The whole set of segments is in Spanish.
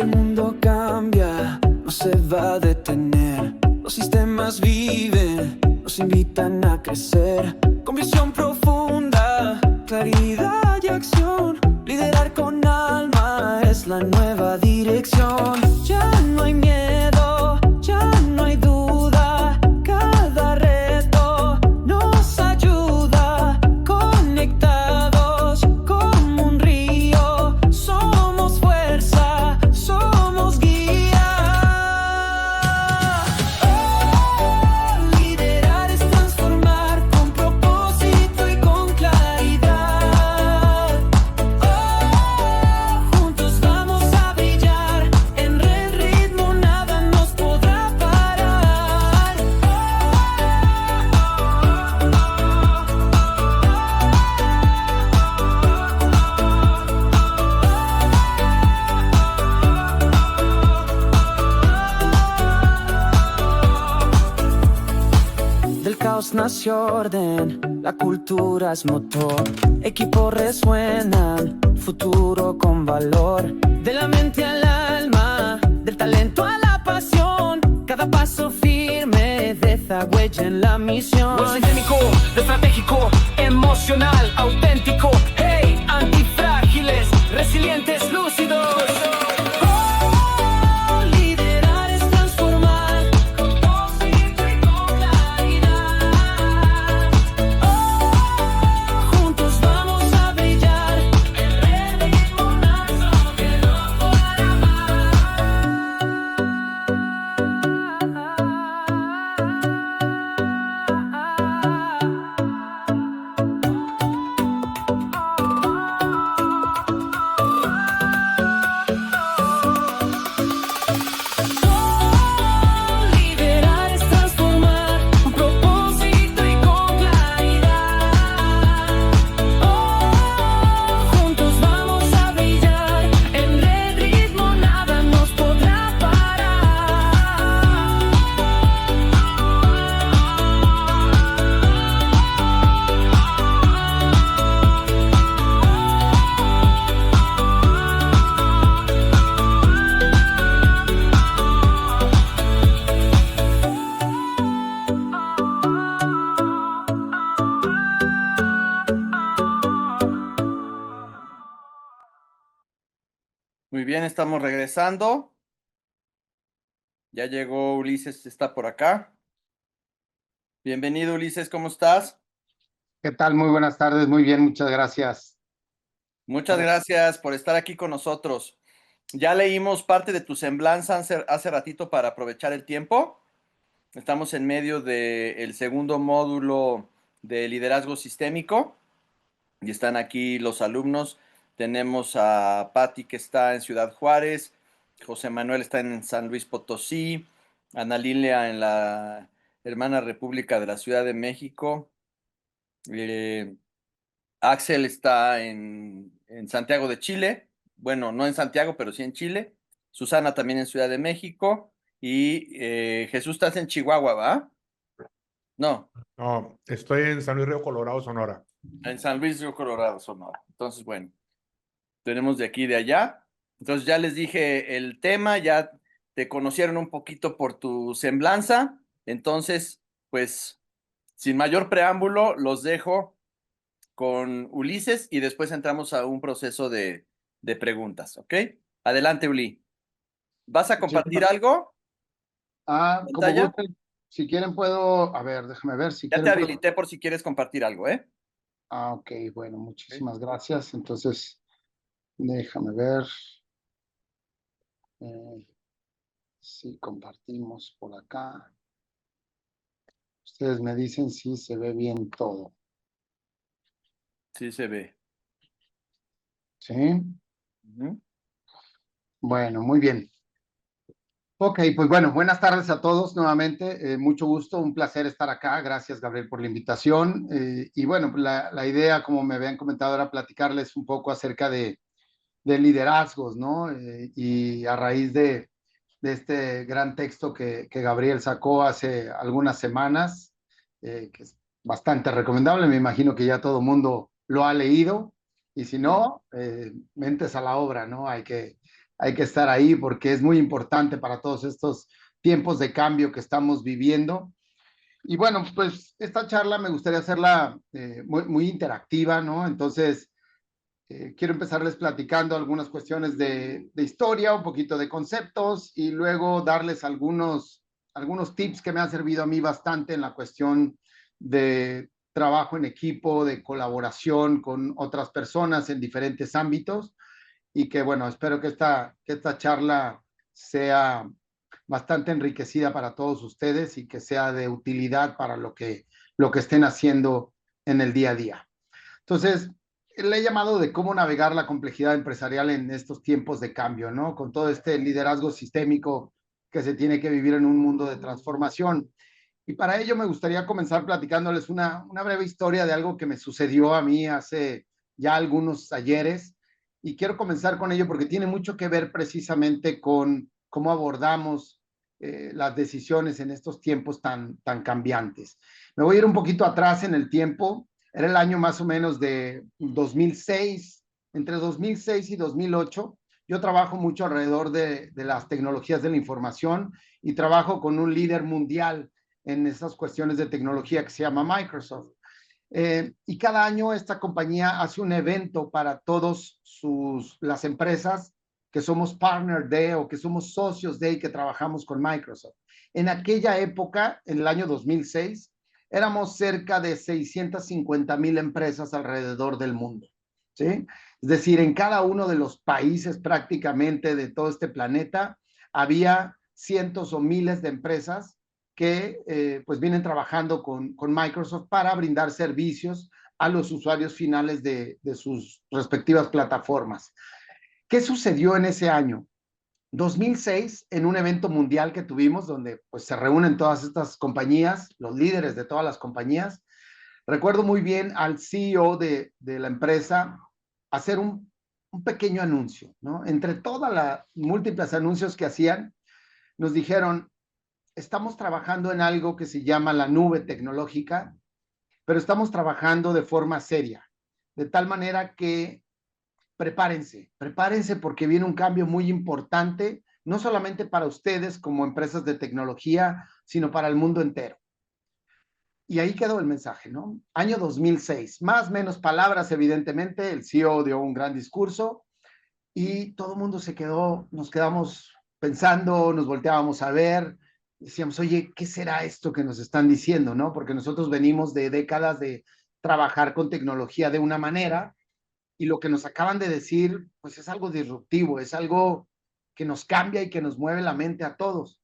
el mundo cambia, no se va a detener. Los sistemas viven, nos invitan a crecer. Con visión profunda, claridad y acción. Liderar con alma es la nueva dirección. Ya no hay miedo, ya no hay duda. Cada reto nos ayuda. Conectados como un río. Somos fuerza, somos guía. Oh, liderar es transformar con propósito y con claridad. Oh, juntos vamos a brillar. En el ritmo nada nos podrá parar. Del caos nació orden, la cultura es motor. Equipos resuenan, futuro con valor. De la mente al alma, del talento a la pasión. Cada paso firme deja huella en la misión. Lo sistémico, lo estratégico, emocional, auténtico. Hey, antifrágiles, resilientes, lúcidos. Oh, liderar es transformar con propósito y con claridad. Oh, juntos vamos a brillar. El ritmo nazo que nos podrá Liderar es transformar con propósito y con claridad. Oh, juntos vamos a brillar. En el ritmo nada nos podrá Muy bien, estamos regresando. Ya llegó Ulises, está por acá. Bienvenido, Ulises, ¿cómo estás? ¿Qué tal? Muy buenas tardes, muy bien, muchas gracias. Muchas gracias por estar aquí con nosotros. Ya leímos parte de tu semblanza hace ratito para aprovechar el tiempo. Estamos en medio del segundo módulo de liderazgo sistémico y están aquí los alumnos. Tenemos a Patti que está en Ciudad Juárez, José Manuel está en San Luis Potosí, Ana Lilia en la hermana República de la Ciudad de México, Axel está en Santiago de Chile, bueno, no en Santiago, pero sí en Chile, Susana también en Ciudad de México y Jesús estás en Chihuahua, ¿va? No, No, estoy en San Luis Río Colorado, Sonora. en San Luis Río Colorado, Sonora. Entonces, bueno, tenemos de aquí y de allá. Entonces ya les dije el tema, ya te conocieron un poquito por tu semblanza. Entonces, pues, sin mayor preámbulo, los dejo con Ulises y después entramos a un proceso de preguntas, ¿ok? Adelante, Uli. ¿Vas a compartir algo? Como ¿Pantalla? gusten, si quieren puedo, a ver, déjame ver, si Ya te quieren puedo. habilité por si quieres compartir algo, ¿eh? Ok, bueno, muchísimas gracias. Entonces, déjame ver si compartimos por acá. Ustedes me dicen si se ve bien todo, Sí se ve. ¿sí? Ujú. Bueno, muy bien. Ok, pues bueno, buenas tardes a todos nuevamente. Mucho gusto, un placer estar acá. Gracias, Gabriel, por la invitación. Y bueno, pues la idea, como me habían comentado, era platicarles un poco acerca de liderazgos, ¿no? Y a raíz de este gran texto que Gabriel sacó hace algunas semanas, que es bastante recomendable. Me imagino que ya todo el mundo lo ha leído. Y si no, mentes a la obra, ¿no? Hay hay que estar ahí porque es muy importante para todos estos tiempos de cambio que estamos viviendo. Y bueno, pues esta charla me gustaría hacerla muy interactiva, ¿no? Entonces, quiero empezarles platicando algunas cuestiones de historia, un poquito de conceptos y luego darles algunos tips que me han servido a mí bastante en la cuestión de trabajo en equipo, de colaboración con otras personas en diferentes ámbitos y que bueno, espero que esta charla sea bastante enriquecida para todos ustedes y que sea de utilidad para lo que estén haciendo en el día a día. Entonces, le he llamado de cómo navegar la complejidad empresarial en estos tiempos de cambio, ¿no? Con todo este liderazgo sistémico que se tiene que vivir en un mundo de transformación. Y para ello me gustaría comenzar platicándoles una breve historia de algo que me sucedió a mí hace ya algunos ayeres. Y quiero comenzar con ello porque tiene mucho que ver precisamente con cómo abordamos las decisiones en estos tiempos tan cambiantes. Me voy a ir un poquito atrás en el tiempo. Era el año más o menos de 2006, entre 2006 y 2008. Yo trabajo mucho alrededor de las tecnologías de la información y trabajo con un líder mundial en esas cuestiones de tecnología que se llama Microsoft. Y cada año esta compañía hace un evento para todas las empresas que somos partner de o que somos socios de y que trabajamos con Microsoft. En aquella época, en el año 2006, éramos cerca de 650,000 empresas alrededor del mundo, ¿sí? Es decir, en cada uno de los países prácticamente de todo este planeta había cientos o miles de empresas que pues vienen trabajando con Microsoft para brindar servicios a los usuarios finales de sus respectivas plataformas. ¿Qué sucedió en ese año? 2006, en un evento mundial que tuvimos, donde pues se reúnen todas estas compañías, los líderes de todas las compañías. Recuerdo muy bien al CEO de la empresa hacer un pequeño anuncio, ¿no? Entre todas las múltiples anuncios que hacían, nos dijeron, estamos trabajando en algo que se llama la nube tecnológica, pero estamos trabajando de forma seria, de tal manera que prepárense porque viene un cambio muy importante, no solamente para ustedes como empresas de tecnología, sino para el mundo entero. Y ahí quedó el mensaje, ¿no? Año 2006, más o menos palabras, evidentemente, el CEO dio un gran discurso y todo el mundo nos quedamos pensando, nos volteábamos a ver, decíamos, oye, ¿qué será esto que nos están diciendo, no? Porque nosotros venimos de décadas de trabajar con tecnología de una manera y lo que nos acaban de decir, pues es algo disruptivo, es algo que nos cambia y que nos mueve la mente a todos.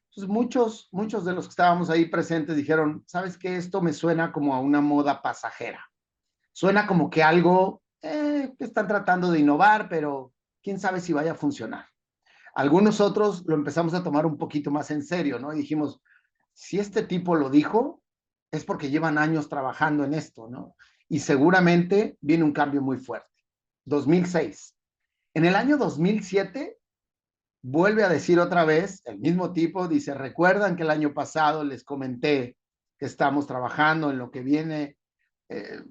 Entonces, muchos de los que estábamos ahí presentes dijeron, ¿sabes qué? Esto me suena como a una moda pasajera. Suena como que algo que están tratando de innovar, pero quién sabe si vaya a funcionar. Algunos otros lo empezamos a tomar un poquito más en serio, ¿no? Y dijimos, si este tipo lo dijo, es porque llevan años trabajando en esto, ¿no? Y seguramente viene un cambio muy fuerte. 2006. En el año 2007, vuelve a decir otra vez, el mismo tipo, dice, ¿recuerdan que el año pasado les comenté que estamos trabajando en lo que viene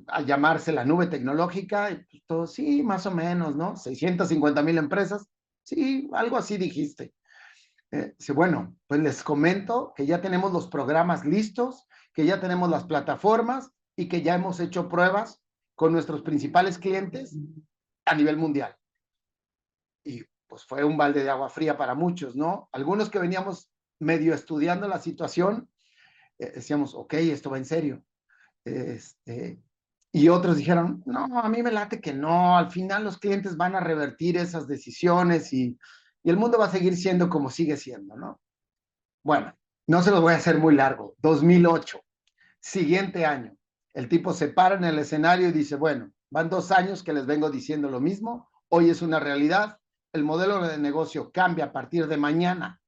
a llamarse la nube tecnológica? Y pues todo, sí, más o menos, ¿no? 650,000 empresas. Sí, algo así dijiste. Dice, bueno, pues les comento que ya tenemos los programas listos, que ya tenemos las plataformas y que ya hemos hecho pruebas con nuestros principales clientes a nivel mundial. Y pues fue un balde de agua fría para muchos, ¿no? Algunos que veníamos medio estudiando la situación, decíamos, ok, esto va en serio. Y otros dijeron, no, a mí me late que no, al final los clientes van a revertir esas decisiones y el mundo va a seguir siendo como sigue siendo, ¿no? Bueno, no se los voy a hacer muy largo. 2008, siguiente año, el tipo se para en el escenario y dice, bueno, van 2 años que les vengo diciendo lo mismo, hoy es una realidad, el modelo de negocio cambia a partir de mañana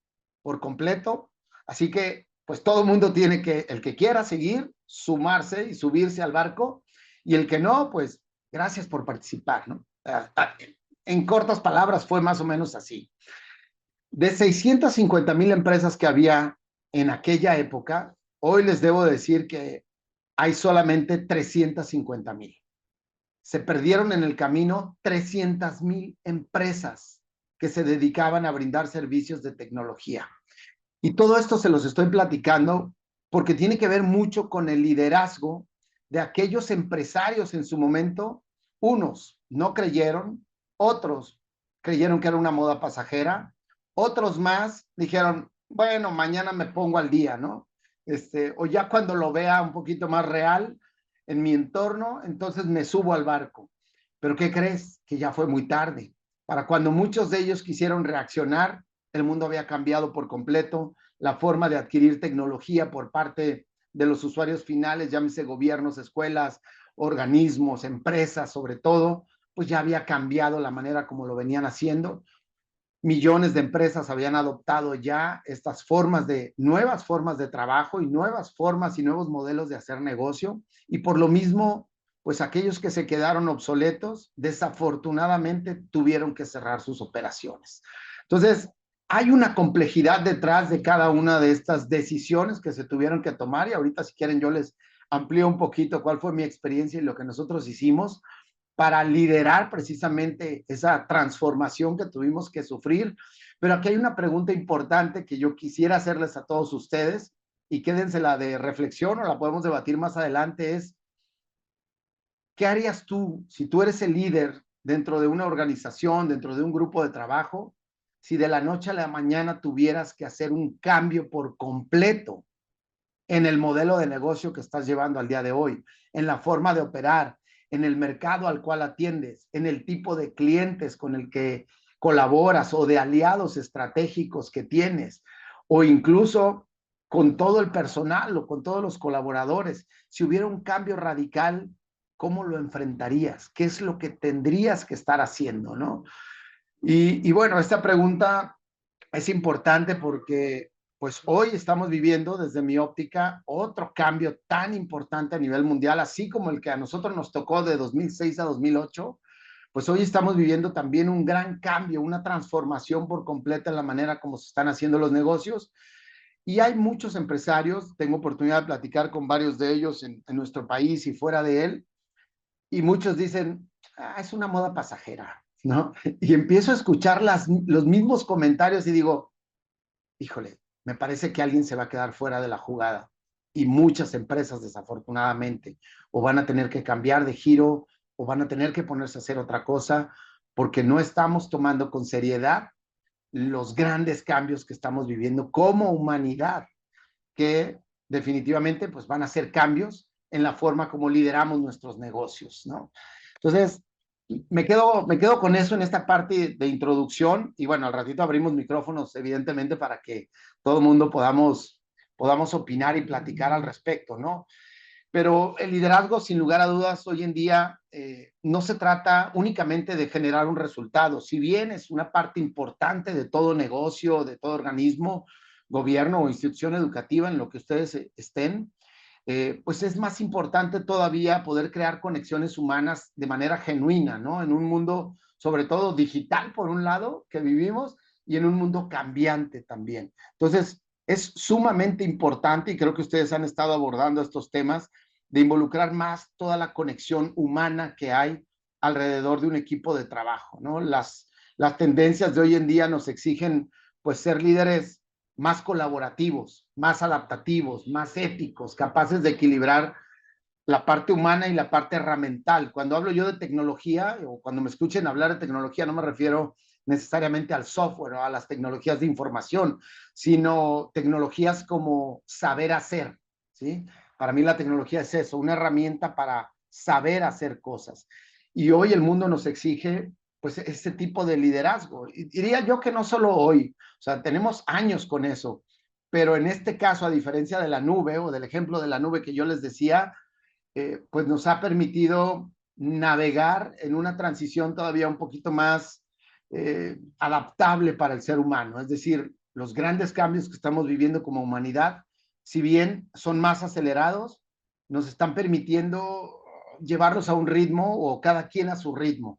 por completo, así que pues todo el mundo tiene que, el que quiera seguir, sumarse y subirse al barco, y el que no, pues gracias por participar, ¿no? En cortas palabras fue más o menos así. De 650,000 empresas que había en aquella época, hoy les debo decir que hay solamente 350,000. Se perdieron en el camino 300,000 empresas que se dedicaban a brindar servicios de tecnología. Y todo esto se los estoy platicando porque tiene que ver mucho con el liderazgo de aquellos empresarios en su momento. Unos no creyeron, otros creyeron que era una moda pasajera, otros más dijeron, bueno, mañana me pongo al día, ¿no? O ya cuando lo vea un poquito más real en mi entorno, entonces me subo al barco. Pero ¿qué crees? Que ya fue muy tarde. Para cuando muchos de ellos quisieron reaccionar, el mundo había cambiado por completo, la forma de adquirir tecnología por parte de los usuarios finales, llámese gobiernos, escuelas, organismos, empresas, sobre todo, pues ya había cambiado la manera como lo venían haciendo. Millones de empresas habían adoptado ya estas nuevas formas de trabajo y nuevas formas y nuevos modelos de hacer negocio. Y por lo mismo, pues aquellos que se quedaron obsoletos, desafortunadamente tuvieron que cerrar sus operaciones. Entonces, hay una complejidad detrás de cada una de estas decisiones que se tuvieron que tomar, y ahorita si quieren yo les amplío un poquito cuál fue mi experiencia y lo que nosotros hicimos para liderar precisamente esa transformación que tuvimos que sufrir. Pero aquí hay una pregunta importante que yo quisiera hacerles a todos ustedes, y quédensela de reflexión o la podemos debatir más adelante, es ¿qué harías tú si tú eres el líder dentro de una organización, dentro de un grupo de trabajo, si de la noche a la mañana tuvieras que hacer un cambio por completo en el modelo de negocio que estás llevando al día de hoy, en la forma de operar, en el mercado al cual atiendes, en el tipo de clientes con el que colaboras o de aliados estratégicos que tienes, o incluso con todo el personal o con todos los colaboradores? Si hubiera un cambio radical, ¿cómo lo enfrentarías? ¿Qué es lo que tendrías que estar haciendo, no? Y bueno, esta pregunta es importante porque pues hoy estamos viviendo desde mi óptica otro cambio tan importante a nivel mundial, así como el que a nosotros nos tocó de 2006 a 2008, pues hoy estamos viviendo también un gran cambio, una transformación por completa en la manera como se están haciendo los negocios. Y hay muchos empresarios, tengo oportunidad de platicar con varios de ellos en nuestro país y fuera de él, y muchos dicen, es una moda pasajera, ¿no? Y empiezo a escuchar los mismos comentarios y digo, híjole, me parece que alguien se va a quedar fuera de la jugada. Y muchas empresas, desafortunadamente, o van a tener que cambiar de giro, o van a tener que ponerse a hacer otra cosa, porque no estamos tomando con seriedad los grandes cambios que estamos viviendo como humanidad, que definitivamente pues van a ser cambios en la forma como lideramos nuestros negocios, ¿no? Entonces, me quedo con eso en esta parte de introducción, y bueno, al ratito abrimos micrófonos, evidentemente, para que todo el mundo podamos opinar y platicar al respecto, ¿no? Pero el liderazgo, sin lugar a dudas, hoy en día no se trata únicamente de generar un resultado. Si bien es una parte importante de todo negocio, de todo organismo, gobierno o institución educativa en lo que ustedes estén, pues es más importante todavía poder crear conexiones humanas de manera genuina, ¿no? En un mundo, sobre todo digital, por un lado, que vivimos, y en un mundo cambiante también. Entonces, es sumamente importante, y creo que ustedes han estado abordando estos temas, de involucrar más toda la conexión humana que hay alrededor de un equipo de trabajo, ¿no? Las tendencias de hoy en día nos exigen, pues, ser líderes más colaborativos, más adaptativos, más éticos, capaces de equilibrar la parte humana y la parte herramental. Cuando hablo yo de tecnología, o cuando me escuchen hablar de tecnología, no me refiero necesariamente al software o a las tecnologías de información, sino tecnologías como saber hacer, ¿sí? Para mí la tecnología es eso, una herramienta para saber hacer cosas. Y hoy el mundo nos exige pues ese tipo de liderazgo. Y diría yo que no solo hoy, o sea, tenemos años con eso, pero en este caso, a diferencia de la nube o del ejemplo de la nube que yo les decía, pues nos ha permitido navegar en una transición todavía un poquito más adaptable para el ser humano. Es decir, los grandes cambios que estamos viviendo como humanidad, si bien son más acelerados, nos están permitiendo llevarlos a un ritmo, o cada quien a su ritmo.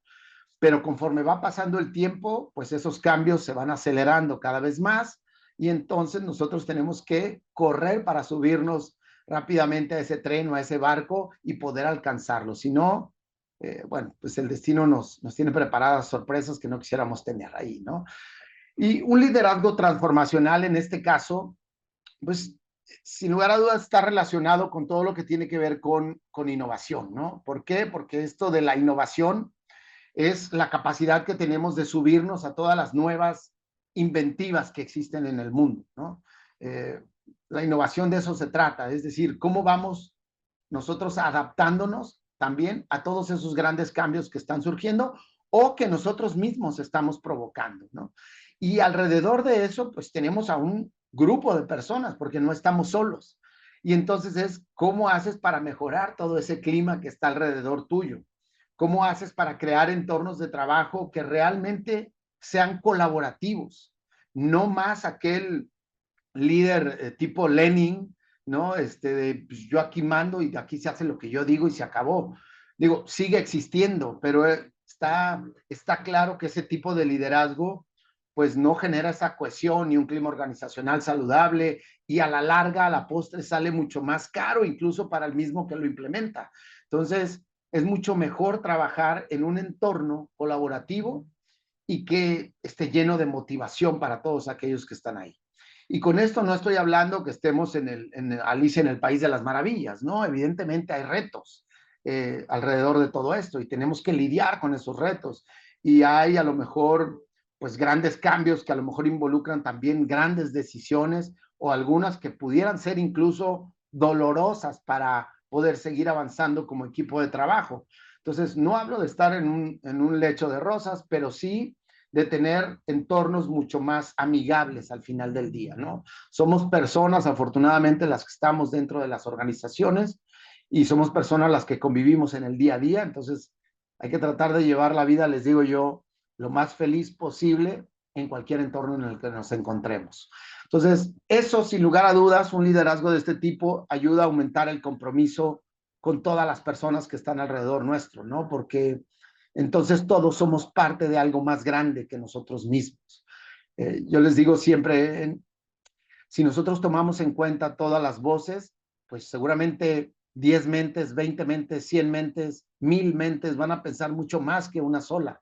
Pero conforme va pasando el tiempo, pues esos cambios se van acelerando cada vez más, y entonces nosotros tenemos que correr para subirnos rápidamente a ese tren o a ese barco y poder alcanzarlo. Si no, bueno, pues el destino nos tiene preparadas sorpresas que no quisiéramos tener ahí, ¿no? Y un liderazgo transformacional en este caso, pues sin lugar a dudas está relacionado con todo lo que tiene que ver con innovación, ¿no? ¿Por qué? Porque esto de la innovación es la capacidad que tenemos de subirnos a todas las nuevas inventivas que existen en el mundo, ¿no? La innovación de eso se trata, es decir, cómo vamos nosotros adaptándonos también a todos esos grandes cambios que están surgiendo o que nosotros mismos estamos provocando, ¿no? Y alrededor de eso, pues tenemos a un grupo de personas, porque no estamos solos. Y entonces es cómo haces para mejorar todo ese clima que está alrededor tuyo. ¿Cómo haces para crear entornos de trabajo que realmente sean colaborativos? No más aquel líder tipo Lenin, ¿no? De, pues, yo aquí mando y aquí se hace lo que yo digo y se acabó. Digo, sigue existiendo, pero está claro que ese tipo de liderazgo pues no genera esa cohesión ni un clima organizacional saludable y a la larga, a la postre, sale mucho más caro incluso para el mismo que lo implementa. Entonces, es mucho mejor trabajar en un entorno colaborativo y que esté lleno de motivación para todos aquellos que están ahí. Y con esto no estoy hablando que estemos en Alicia en el País de las Maravillas, ¿no? Evidentemente hay retos alrededor de todo esto y tenemos que lidiar con esos retos. Y hay a lo mejor, pues, grandes cambios que a lo mejor involucran también grandes decisiones o algunas que pudieran ser incluso dolorosas para poder seguir avanzando como equipo de trabajo. Entonces, no hablo de estar en un lecho de rosas, pero sí de tener entornos mucho más amigables al final del día, ¿no? Somos personas, afortunadamente, las que estamos dentro de las organizaciones y somos personas las que convivimos en el día a día, entonces hay que tratar de llevar la vida, les digo yo, lo más feliz posible en cualquier entorno en el que nos encontremos. Entonces, eso, sin lugar a dudas, un liderazgo de este tipo ayuda a aumentar el compromiso con todas las personas que están alrededor nuestro, ¿no? Porque entonces todos somos parte de algo más grande que nosotros mismos. Yo les digo siempre, si nosotros tomamos en cuenta todas las voces, pues seguramente 10 mentes, 20 mentes, 100 mentes, 1000 mentes van a pensar mucho más que una sola.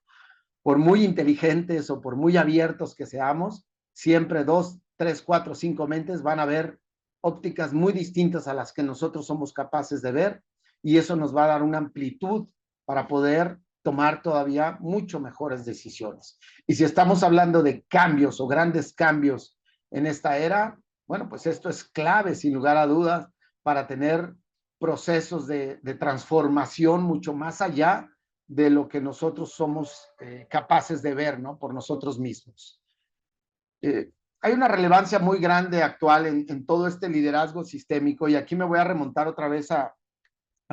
Por muy inteligentes o por muy abiertos que seamos, siempre 2, 3, 4, 5 mentes van a ver ópticas muy distintas a las que nosotros somos capaces de ver y eso nos va a dar una amplitud para poder tomar todavía mucho mejores decisiones. Y si estamos hablando de cambios o grandes cambios en esta era, bueno, pues esto es clave, sin lugar a dudas, para tener procesos de transformación mucho más allá de lo que nosotros somos capaces de ver, ¿no? Por nosotros mismos. Hay una relevancia muy grande actual en todo este liderazgo sistémico y aquí me voy a remontar otra vez a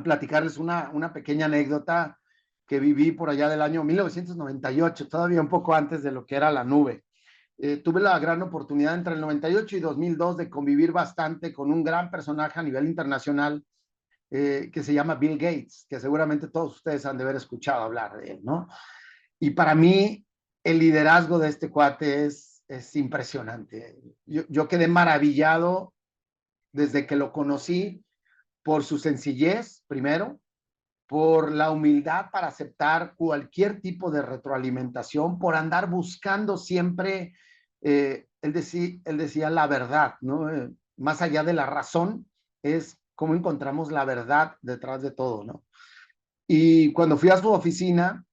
platicarles una pequeña anécdota que viví por allá del año 1998, todavía un poco antes de lo que era la nube. Tuve la gran oportunidad entre el 98 y 2002 de convivir bastante con un gran personaje a nivel internacional que se llama Bill Gates, que seguramente todos ustedes han de haber escuchado hablar de él, ¿no? Y para mí el liderazgo de este cuate es impresionante. Yo quedé maravillado desde que lo conocí por su sencillez, primero, por la humildad para aceptar cualquier tipo de retroalimentación, por andar buscando siempre, él decía la verdad, ¿no? Más allá de la razón, es cómo encontramos la verdad detrás de todo, ¿no? Y cuando fui a su oficina,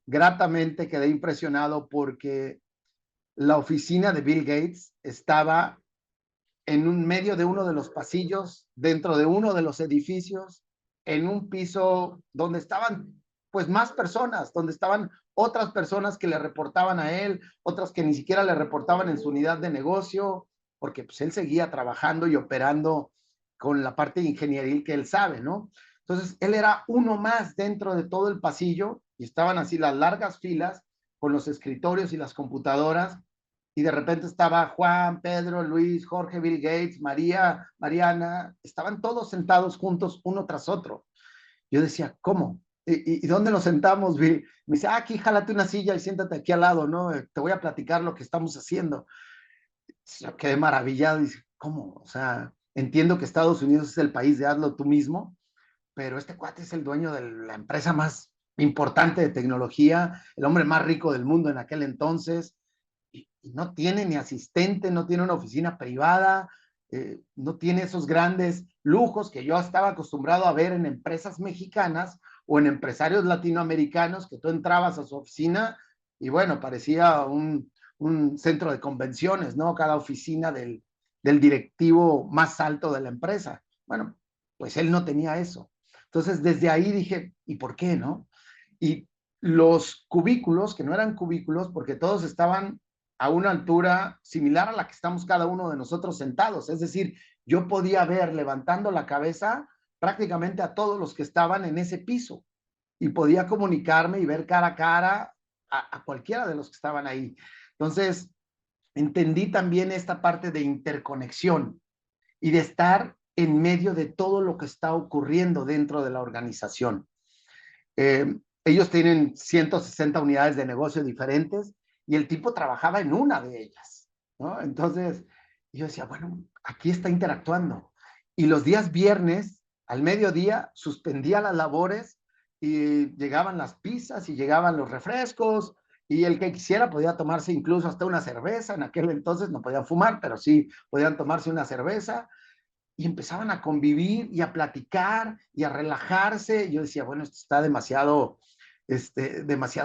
gratamente quedé impresionado porque la oficina de Bill Gates estaba en un medio de uno de los pasillos, dentro de uno de los edificios, en un piso donde estaban pues más personas, donde estaban otras personas que le reportaban a él, otras que ni siquiera le reportaban en su unidad de negocio, porque pues él seguía trabajando y operando con la parte ingenieril que él sabe, ¿no? Entonces, él era uno más dentro de todo el pasillo y estaban así las largas filas con los escritorios y las computadoras y de repente estaba Juan, Pedro, Luis, Jorge, Bill Gates, María, Mariana, estaban todos sentados juntos uno tras otro. Yo decía, ¿cómo? ¿Y dónde nos sentamos, Bill? Me dice, aquí, jálate una silla y siéntate aquí al lado, ¿no? Te voy a platicar lo que estamos haciendo. Yo quedé maravillado y dice, ¿cómo? O sea, entiendo que Estados Unidos es el país de hazlo tú mismo, pero este cuate es el dueño de la empresa más importante de tecnología, el hombre más rico del mundo en aquel entonces, y no tiene ni asistente, no tiene una oficina privada, no tiene esos grandes lujos que yo estaba acostumbrado a ver en empresas mexicanas o en empresarios latinoamericanos, que tú entrabas a su oficina y bueno, parecía un centro de convenciones, ¿no? Cada oficina del directivo más alto de la empresa. Bueno, pues él no tenía eso. Entonces, desde ahí dije, ¿y por qué, no? Y los cubículos, que no eran cubículos, porque todos estaban a una altura similar a la que estamos cada uno de nosotros sentados. Es decir, yo podía ver levantando la cabeza prácticamente a todos los que estaban en ese piso y podía comunicarme y ver cara a cara a cualquiera de los que estaban ahí. Entonces, entendí también esta parte de interconexión y de estar en medio de todo lo que está ocurriendo dentro de la organización. Ellos tienen 160 unidades de negocio diferentes y el tipo trabajaba en una de ellas, ¿no? Entonces, yo decía, bueno, aquí está interactuando. Y los días viernes, al mediodía, suspendía las labores y llegaban las pizzas y llegaban los refrescos y el que quisiera podía tomarse incluso hasta una cerveza. En aquel entonces no podían fumar, pero sí podían tomarse una cerveza y empezaban a convivir y a platicar y a relajarse. Yo decía, bueno, esto está demasiado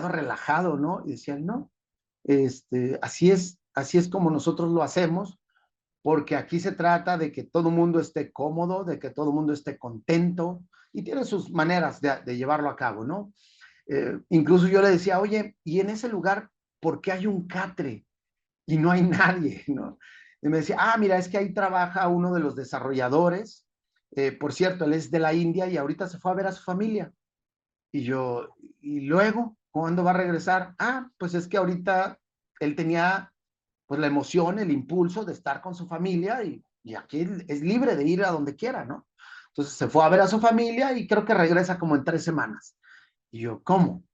relajado, ¿no? Y decían, no, así es como nosotros lo hacemos, porque aquí se trata de que todo el mundo esté cómodo, de que todo el mundo esté contento, y tiene sus maneras de llevarlo a cabo, ¿no? Incluso yo le decía, oye, y en ese lugar, ¿por qué hay un catre y no hay nadie, ¿no? Y me decía, mira, es que ahí trabaja uno de los desarrolladores, por cierto, él es de la India y ahorita se fue a ver a su familia. Y yo, ¿y luego? ¿Cuándo va a regresar? Pues es que ahorita él tenía pues la emoción, el impulso de estar con su familia y aquí es libre de ir a donde quiera, ¿no? Entonces se fue a ver a su familia y creo que regresa como en 3 semanas. Y yo, ¿cómo?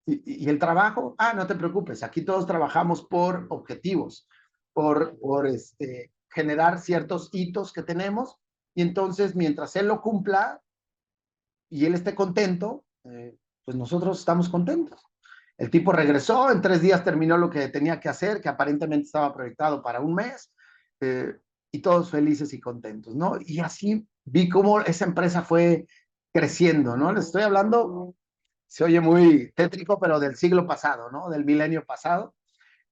¿Y el trabajo? No te preocupes, aquí todos trabajamos por objetivos, por generar ciertos hitos que tenemos y entonces mientras él lo cumpla y él esté contento, pues nosotros estamos contentos. El tipo regresó, en 3 días terminó lo que tenía que hacer, que aparentemente estaba proyectado para un mes, y todos felices y contentos, ¿no? Y así vi cómo esa empresa fue creciendo, ¿no? Les estoy hablando, se oye muy tétrico, pero del siglo pasado, ¿no? Del milenio pasado,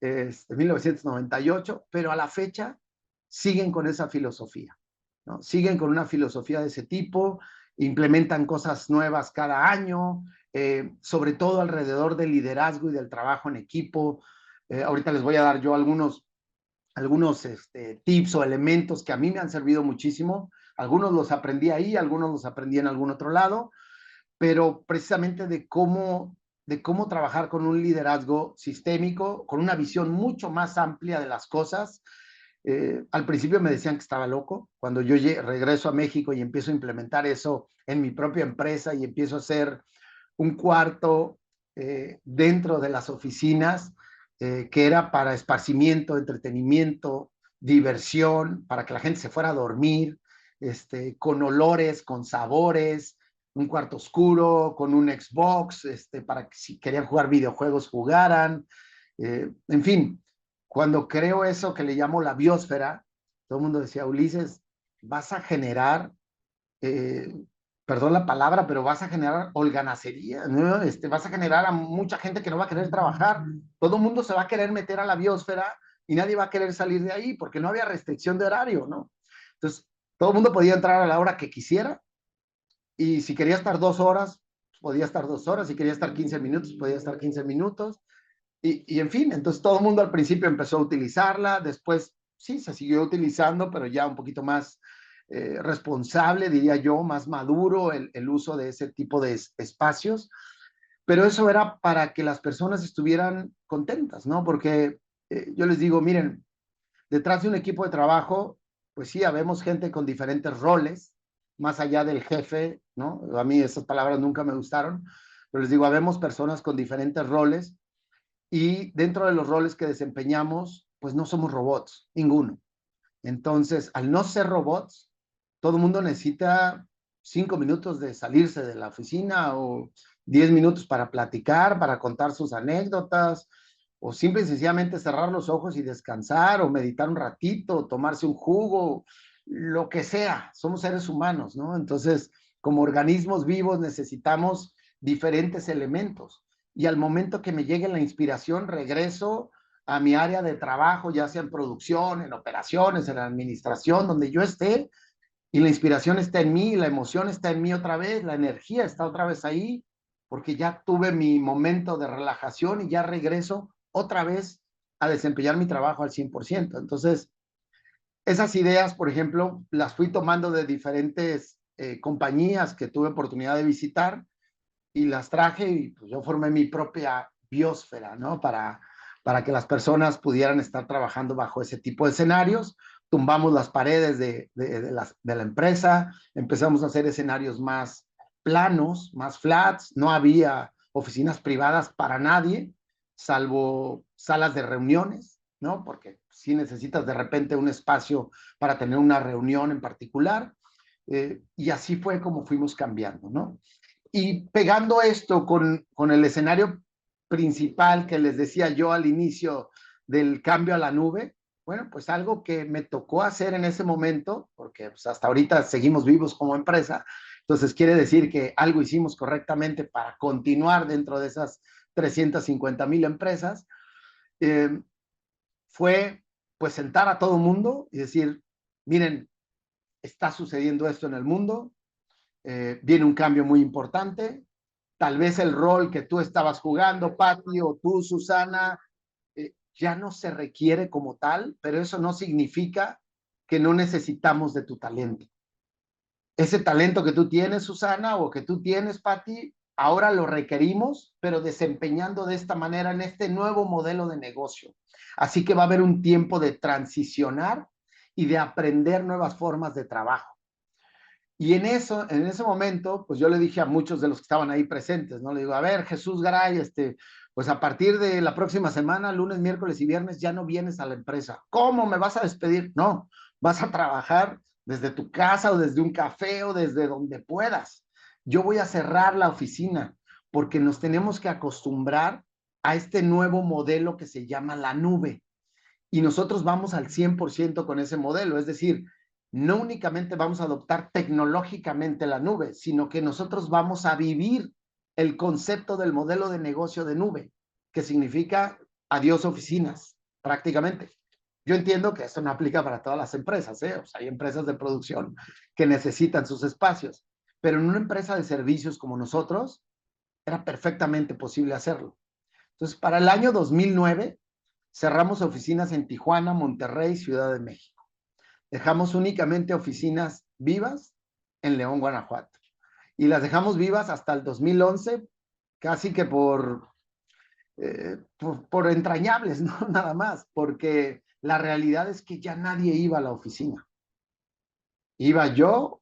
1998, pero a la fecha siguen con esa filosofía, ¿no? Siguen con una filosofía de ese tipo, implementan cosas nuevas cada año, sobre todo alrededor del liderazgo y del trabajo en equipo. Ahorita les voy a dar yo algunos tips o elementos que a mí me han servido muchísimo. Algunos los aprendí ahí, algunos los aprendí en algún otro lado, pero precisamente de cómo trabajar con un liderazgo sistémico, con una visión mucho más amplia de las cosas. Al principio me decían que estaba loco. Cuando yo regreso a México y empiezo a implementar eso en mi propia empresa y empiezo a hacer un cuarto dentro de las oficinas que era para esparcimiento, entretenimiento, diversión, para que la gente se fuera a dormir, con olores, con sabores, un cuarto oscuro, con un Xbox, para que si querían jugar videojuegos jugaran. En fin, cuando creo eso que le llamo la biosfera, todo el mundo decía, Ulises, vas a generar, perdón la palabra, pero vas a generar holganacería, ¿no? Vas a generar a mucha gente que no va a querer trabajar. Todo el mundo se va a querer meter a la biosfera y nadie va a querer salir de ahí porque no había restricción de horario, ¿no? Entonces, todo el mundo podía entrar a la hora que quisiera y si quería estar 2 horas, podía estar 2 horas, si quería estar 15 minutos, podía estar 15 minutos. Y en fin, entonces todo el mundo al principio empezó a utilizarla, después sí, se siguió utilizando, pero ya un poquito más responsable, diría yo, más maduro el uso de ese tipo de espacios, pero eso era para que las personas estuvieran contentas, ¿no? Porque yo les digo, miren, detrás de un equipo de trabajo, pues sí, habemos gente con diferentes roles, más allá del jefe, ¿no? A mí esas palabras nunca me gustaron, pero les digo, habemos personas con diferentes roles y dentro de los roles que desempeñamos, pues no somos robots, ninguno. Entonces, al no ser robots, todo el mundo necesita 5 minutos de salirse de la oficina o 10 minutos para platicar, para contar sus anécdotas, o simple y sencillamente cerrar los ojos y descansar, o meditar un ratito, o tomarse un jugo, lo que sea. Somos seres humanos, ¿no? Entonces, como organismos vivos necesitamos diferentes elementos. Y al momento que me llegue la inspiración, regreso a mi área de trabajo, ya sea en producción, en operaciones, en la administración, donde yo esté, y la inspiración está en mí, la emoción está en mí otra vez, la energía está otra vez ahí, porque ya tuve mi momento de relajación y ya regreso otra vez a desempeñar mi trabajo al 100%. Entonces, esas ideas, por ejemplo, las fui tomando de diferentes compañías que tuve oportunidad de visitar y las traje y pues, yo formé mi propia biosfera, ¿no? Para que las personas pudieran estar trabajando bajo ese tipo de escenarios. Tumbamos las paredes de la empresa, empezamos a hacer escenarios más planos, más flats, no había oficinas privadas para nadie, salvo salas de reuniones, ¿no? Porque si necesitas de repente un espacio para tener una reunión en particular, y así fue como fuimos cambiando, ¿no? Y pegando esto con el escenario principal que les decía yo al inicio del cambio a la nube, bueno, pues algo que me tocó hacer en ese momento, porque pues hasta ahorita seguimos vivos como empresa, entonces quiere decir que algo hicimos correctamente para continuar dentro de esas 350,000 empresas, fue pues sentar a todo el mundo y decir, miren, está sucediendo esto en el mundo, viene un cambio muy importante, tal vez el rol que tú estabas jugando, Patti, o tú, Susana, ya no se requiere como tal, pero eso no significa que no necesitamos de tu talento. Ese talento que tú tienes, Susana, o que tú tienes, Patti, ahora lo requerimos, pero desempeñando de esta manera en este nuevo modelo de negocio. Así que va a haber un tiempo de transicionar y de aprender nuevas formas de trabajo. Y en ese momento, pues yo le dije a muchos de los que estaban ahí presentes, ¿no? Le digo, a ver, Jesús Garay, pues a partir de la próxima semana, lunes, miércoles y viernes, ya no vienes a la empresa. ¿Cómo me vas a despedir? No, vas a trabajar desde tu casa o desde un café o desde donde puedas. Yo voy a cerrar la oficina porque nos tenemos que acostumbrar a este nuevo modelo que se llama la nube. Y nosotros vamos al 100% con ese modelo, es decir, no únicamente vamos a adoptar tecnológicamente la nube, sino que nosotros vamos a vivir el concepto del modelo de negocio de nube, que significa adiós oficinas, prácticamente. Yo entiendo que esto no aplica para todas las empresas, ¿eh? O sea, hay empresas de producción que necesitan sus espacios, pero en una empresa de servicios como nosotros, era perfectamente posible hacerlo. Entonces, para el año 2009, cerramos oficinas en Tijuana, Monterrey, Ciudad de México. Dejamos únicamente oficinas vivas en León, Guanajuato. Y las dejamos vivas hasta el 2011, casi que por entrañables, ¿no? Nada más, porque la realidad es que ya nadie iba a la oficina. Iba yo,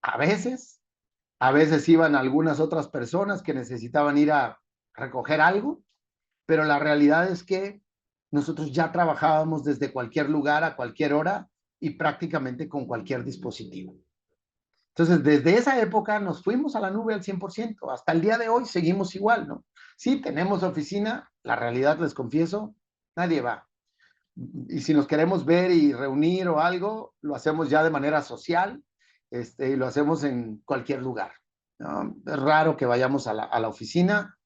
a veces iban algunas otras personas que necesitaban ir a recoger algo, pero la realidad es que nosotros ya trabajábamos desde cualquier lugar, a cualquier hora y prácticamente con cualquier dispositivo. Entonces, desde esa época nos fuimos a la nube al 100%. Hasta el día de hoy seguimos igual, ¿no? Sí, tenemos oficina, la realidad, les confieso, nadie va. Y si nos queremos ver y reunir o algo, lo hacemos ya de manera social, y lo hacemos en cualquier lugar, ¿no? Es raro que vayamos a la oficina.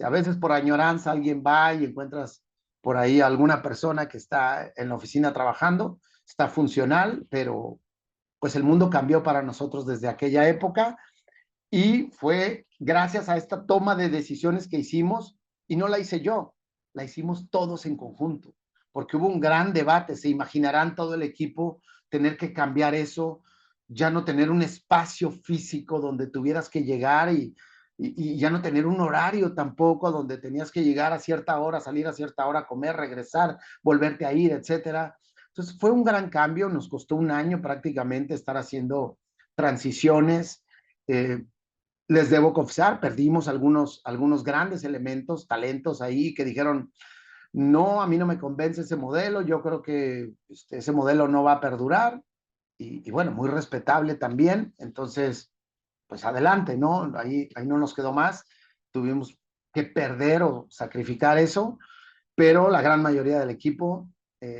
A veces por añoranza alguien va y encuentras por ahí alguna persona que está en la oficina trabajando, está funcional, pero pues el mundo cambió para nosotros desde aquella época y fue gracias a esta toma de decisiones que hicimos, y no la hice yo, la hicimos todos en conjunto, porque hubo un gran debate. Se imaginarán todo el equipo tener que cambiar eso, ya no tener un espacio físico donde tuvieras que llegar y ya no tener un horario tampoco donde tenías que llegar a cierta hora, salir a cierta hora, comer, regresar, volverte a ir, etcétera. Entonces fue un gran cambio, nos costó un año prácticamente estar haciendo transiciones. Les debo confesar, perdimos algunos grandes elementos, talentos ahí que dijeron, no, a mí no me convence ese modelo, yo creo que ese modelo no va a perdurar. Y bueno, muy respetable también. Entonces, pues adelante, ¿no? Ahí no nos quedó más, tuvimos que perder o sacrificar eso, pero la gran mayoría del equipo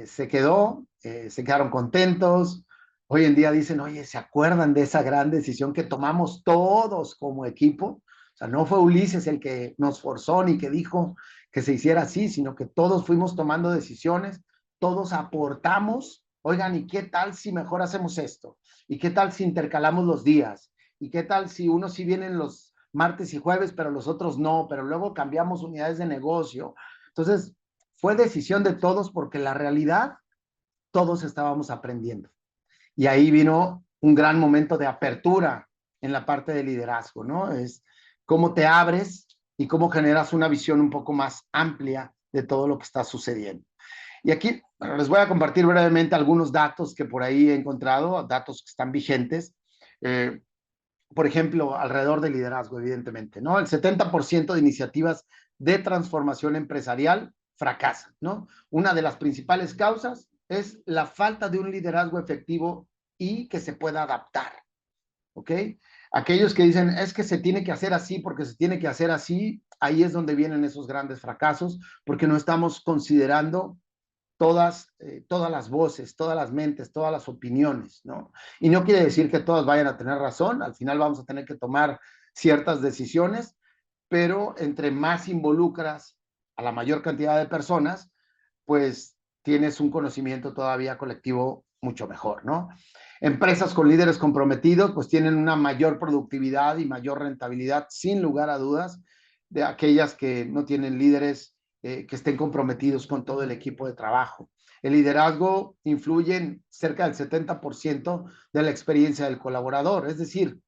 se quedó, se quedaron contentos. Hoy en día dicen, oye, ¿se acuerdan de esa gran decisión que tomamos todos como equipo? O sea, no fue Ulises el que nos forzó ni que dijo que se hiciera así, sino que todos fuimos tomando decisiones, todos aportamos. Oigan, ¿y qué tal si mejor hacemos esto? ¿Y qué tal si intercalamos los días? ¿Y qué tal si unos sí vienen los martes y jueves, pero los otros no? Pero luego cambiamos unidades de negocio. Entonces, fue decisión de todos porque la realidad, todos estábamos aprendiendo. Y ahí vino un gran momento de apertura en la parte de liderazgo, ¿no? Es cómo te abres y cómo generas una visión un poco más amplia de todo lo que está sucediendo. Y aquí les voy a compartir brevemente algunos datos que por ahí he encontrado, datos que están vigentes. Por ejemplo, alrededor del liderazgo, evidentemente, ¿no? El 70% de iniciativas de transformación empresarial fracasan, ¿no? Una de las principales causas es la falta de un liderazgo efectivo y que se pueda adaptar, ¿ok? Aquellos que dicen, es que se tiene que hacer así porque se tiene que hacer así, ahí es donde vienen esos grandes fracasos, porque no estamos considerando todas las voces, todas las mentes, todas las opiniones, ¿no? Y no quiere decir que todos vayan a tener razón, al final vamos a tener que tomar ciertas decisiones, pero entre más involucras a la mayor cantidad de personas, pues tienes un conocimiento todavía colectivo mucho mejor, ¿no? Empresas con líderes comprometidos, pues tienen una mayor productividad y mayor rentabilidad, sin lugar a dudas, de aquellas que no tienen líderes que estén comprometidos con todo el equipo de trabajo. El liderazgo influye en cerca del 70% de la experiencia del colaborador, es decir,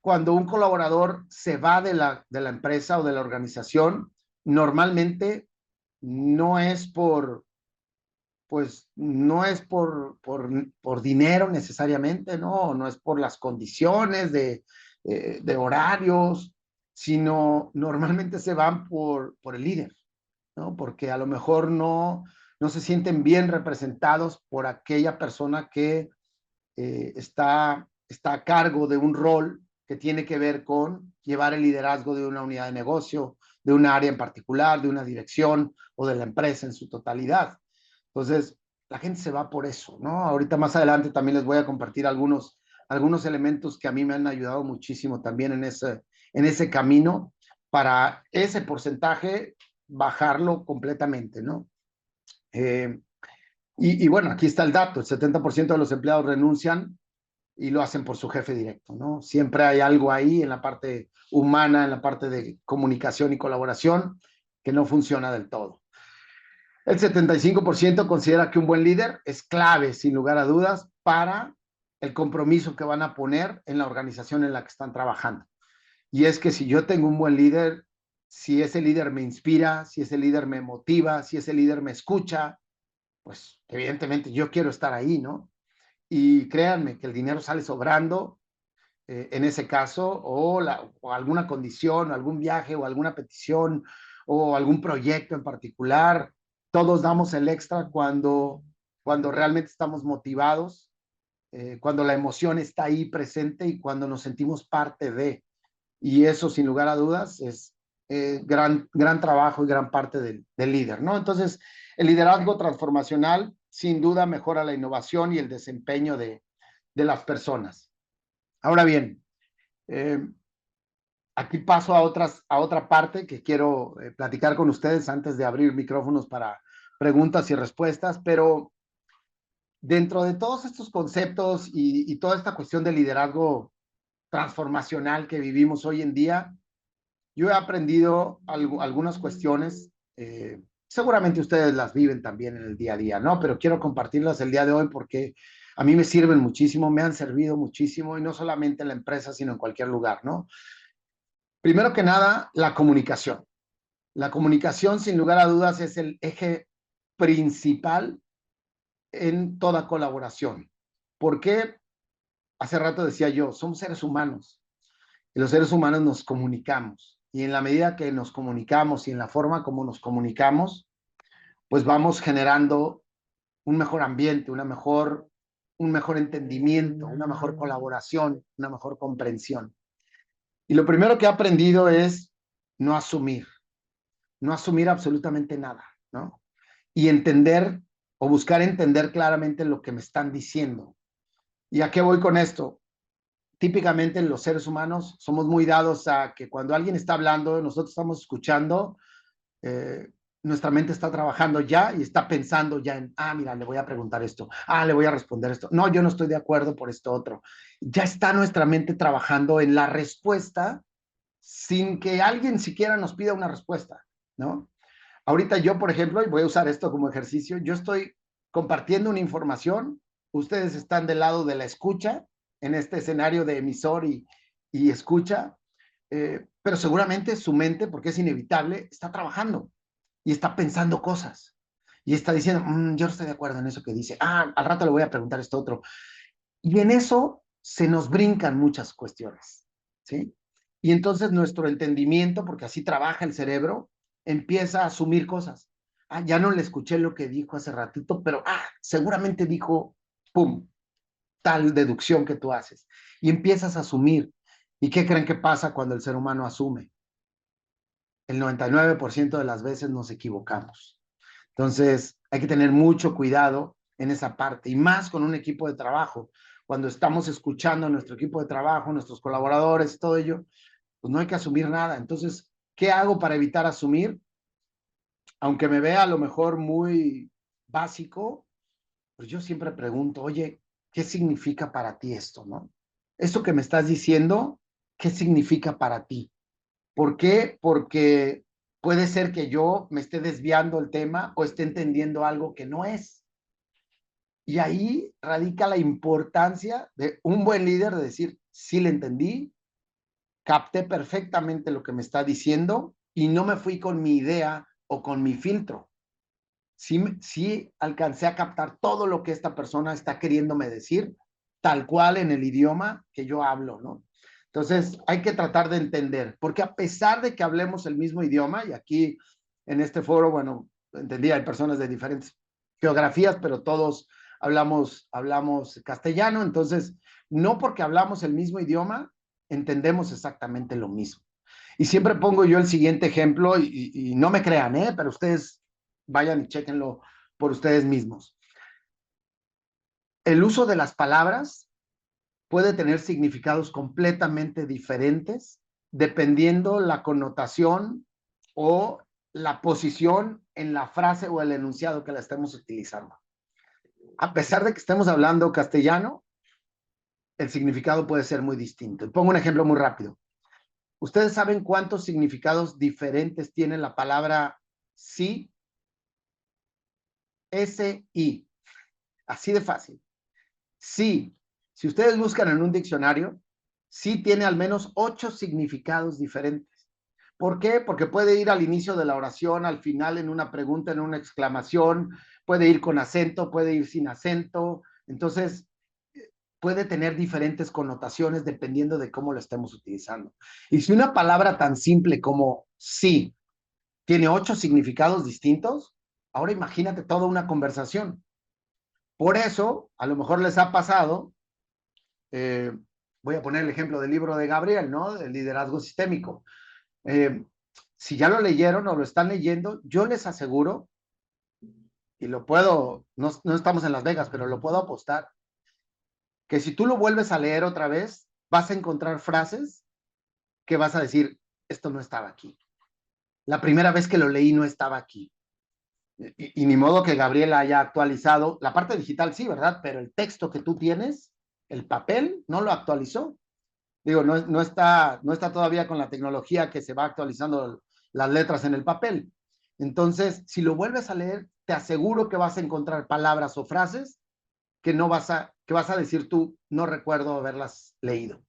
cuando un colaborador se va de la empresa o de la organización, normalmente no es pues no es por dinero necesariamente, no es por las condiciones de horarios, sino normalmente se van por el líder, ¿no? Porque a lo mejor no se sienten bien representados por aquella persona que está a cargo de un rol que tiene que ver con llevar el liderazgo de una unidad de negocio, de una área en particular, de una dirección o de la empresa en su totalidad. Entonces, la gente se va por eso, ¿no? Ahorita más adelante también les voy a compartir algunos elementos que a mí me han ayudado muchísimo también en ese camino para ese porcentaje bajarlo completamente, ¿no? Y bueno, aquí está el dato, el 70% de los empleados renuncian y lo hacen por su jefe directo, ¿no? Siempre hay algo ahí en la parte humana, en la parte de comunicación y colaboración que no funciona del todo. El 75% considera que un buen líder es clave, sin lugar a dudas, para el compromiso que van a poner en la organización en la que están trabajando. Y es que si yo tengo un buen líder, si ese líder me inspira, si ese líder me motiva, si ese líder me escucha, pues evidentemente yo quiero estar ahí, ¿no? Y créanme que el dinero sale sobrando en ese caso, o alguna condición, o algún viaje, o alguna petición, o algún proyecto en particular. Todos damos el extra cuando realmente estamos motivados, cuando la emoción está ahí presente y cuando nos sentimos parte de. Y eso, sin lugar a dudas, es gran trabajo y gran parte del líder, ¿no? Entonces, el liderazgo transformacional, sin duda, mejora la innovación y el desempeño de las personas. Ahora bien, aquí paso a otra parte que quiero platicar con ustedes antes de abrir micrófonos para preguntas y respuestas, pero dentro de todos estos conceptos y toda esta cuestión de liderazgo transformacional que vivimos hoy en día, yo he aprendido algunas cuestiones, seguramente ustedes las viven también en el día a día, ¿no? Pero quiero compartirlas el día de hoy porque a mí me sirven muchísimo, me han servido muchísimo, y no solamente en la empresa, sino en cualquier lugar, ¿no? Primero que nada, la comunicación. La comunicación, sin lugar a dudas, es el eje principal en toda colaboración. ¿Por qué? Hace rato decía yo, somos seres humanos y los seres humanos nos comunicamos. Y en la medida que nos comunicamos y en la forma como nos comunicamos, pues vamos generando un mejor ambiente, un mejor entendimiento, una mejor colaboración, una mejor comprensión. Y lo primero que he aprendido es no asumir absolutamente nada, ¿no? Y entender o buscar entender claramente lo que me están diciendo. ¿Y a qué voy con esto? Típicamente los seres humanos somos muy dados a que cuando alguien está hablando, nosotros estamos escuchando, nuestra mente está trabajando ya y está pensando ya en, mira, le voy a preguntar esto, le voy a responder esto, no, yo no estoy de acuerdo por esto otro. Ya está nuestra mente trabajando en la respuesta sin que alguien siquiera nos pida una respuesta, ¿no? Ahorita yo, por ejemplo, y voy a usar esto como ejercicio, yo estoy compartiendo una información, ustedes están del lado de la escucha, en este escenario de emisor y escucha, pero seguramente su mente, porque es inevitable, está trabajando y está pensando cosas y está diciendo, yo no estoy de acuerdo en eso que dice, al rato le voy a preguntar esto otro. Y en eso se nos brincan muchas cuestiones, ¿sí? Y entonces nuestro entendimiento, porque así trabaja el cerebro, empieza a asumir cosas. Ya no le escuché lo que dijo hace ratito, pero seguramente dijo, pum, tal deducción que tú haces. Y empiezas a asumir. ¿Y qué creen que pasa cuando el ser humano asume? El 99% de las veces nos equivocamos. Entonces, hay que tener mucho cuidado en esa parte, y más con un equipo de trabajo. Cuando estamos escuchando a nuestro equipo de trabajo, nuestros colaboradores, todo ello, pues no hay que asumir nada. Entonces, ¿qué hago para evitar asumir? Aunque me vea a lo mejor muy básico, pues yo siempre pregunto, oye, ¿qué significa para ti esto, no? Esto que me estás diciendo, ¿qué significa para ti? ¿Por qué? Porque puede ser que yo me esté desviando el tema o esté entendiendo algo que no es. Y ahí radica la importancia de un buen líder de decir, sí le entendí, capté perfectamente lo que me está diciendo y no me fui con mi idea o con mi filtro. Sí alcancé a captar todo lo que esta persona está queriéndome decir, tal cual en el idioma que yo hablo, ¿no? Entonces, hay que tratar de entender, porque a pesar de que hablemos el mismo idioma, y aquí en este foro, bueno, entendí, hay personas de diferentes geografías, pero todos hablamos castellano, entonces, no porque hablamos el mismo idioma, entendemos exactamente lo mismo. Y siempre pongo yo el siguiente ejemplo, y no me crean, pero ustedes vayan y chéquenlo por ustedes mismos. El uso de las palabras puede tener significados completamente diferentes dependiendo la connotación o la posición en la frase o el enunciado que la estemos utilizando. A pesar de que estemos hablando castellano, el significado puede ser muy distinto. Y pongo un ejemplo muy rápido. ¿Ustedes saben cuántos significados diferentes tiene la palabra sí? S-I. Así de fácil. Sí, si ustedes buscan en un diccionario, sí tiene al menos 8 significados diferentes. ¿Por qué? Porque puede ir al inicio de la oración, al final en una pregunta, en una exclamación, puede ir con acento, puede ir sin acento. Entonces, puede tener diferentes connotaciones dependiendo de cómo lo estemos utilizando. Y si una palabra tan simple como sí tiene 8 significados distintos, ahora imagínate toda una conversación. Por eso, a lo mejor les ha pasado, voy a poner el ejemplo del libro de Gabriel, ¿no? Del liderazgo sistémico. Si ya lo leyeron o lo están leyendo, yo les aseguro, y lo puedo, no estamos en Las Vegas, pero lo puedo apostar, que si tú lo vuelves a leer otra vez, vas a encontrar frases que vas a decir, esto no estaba aquí. La primera vez que lo leí no estaba aquí. Y ni modo que Gabriel haya actualizado. La parte digital sí, ¿verdad? Pero el texto que tú tienes, el papel, no lo actualizó. Digo, no está todavía con la tecnología que se va actualizando las letras en el papel. Entonces, si lo vuelves a leer, te aseguro que vas a encontrar palabras o frases que vas a decir tú, no recuerdo haberlas leído.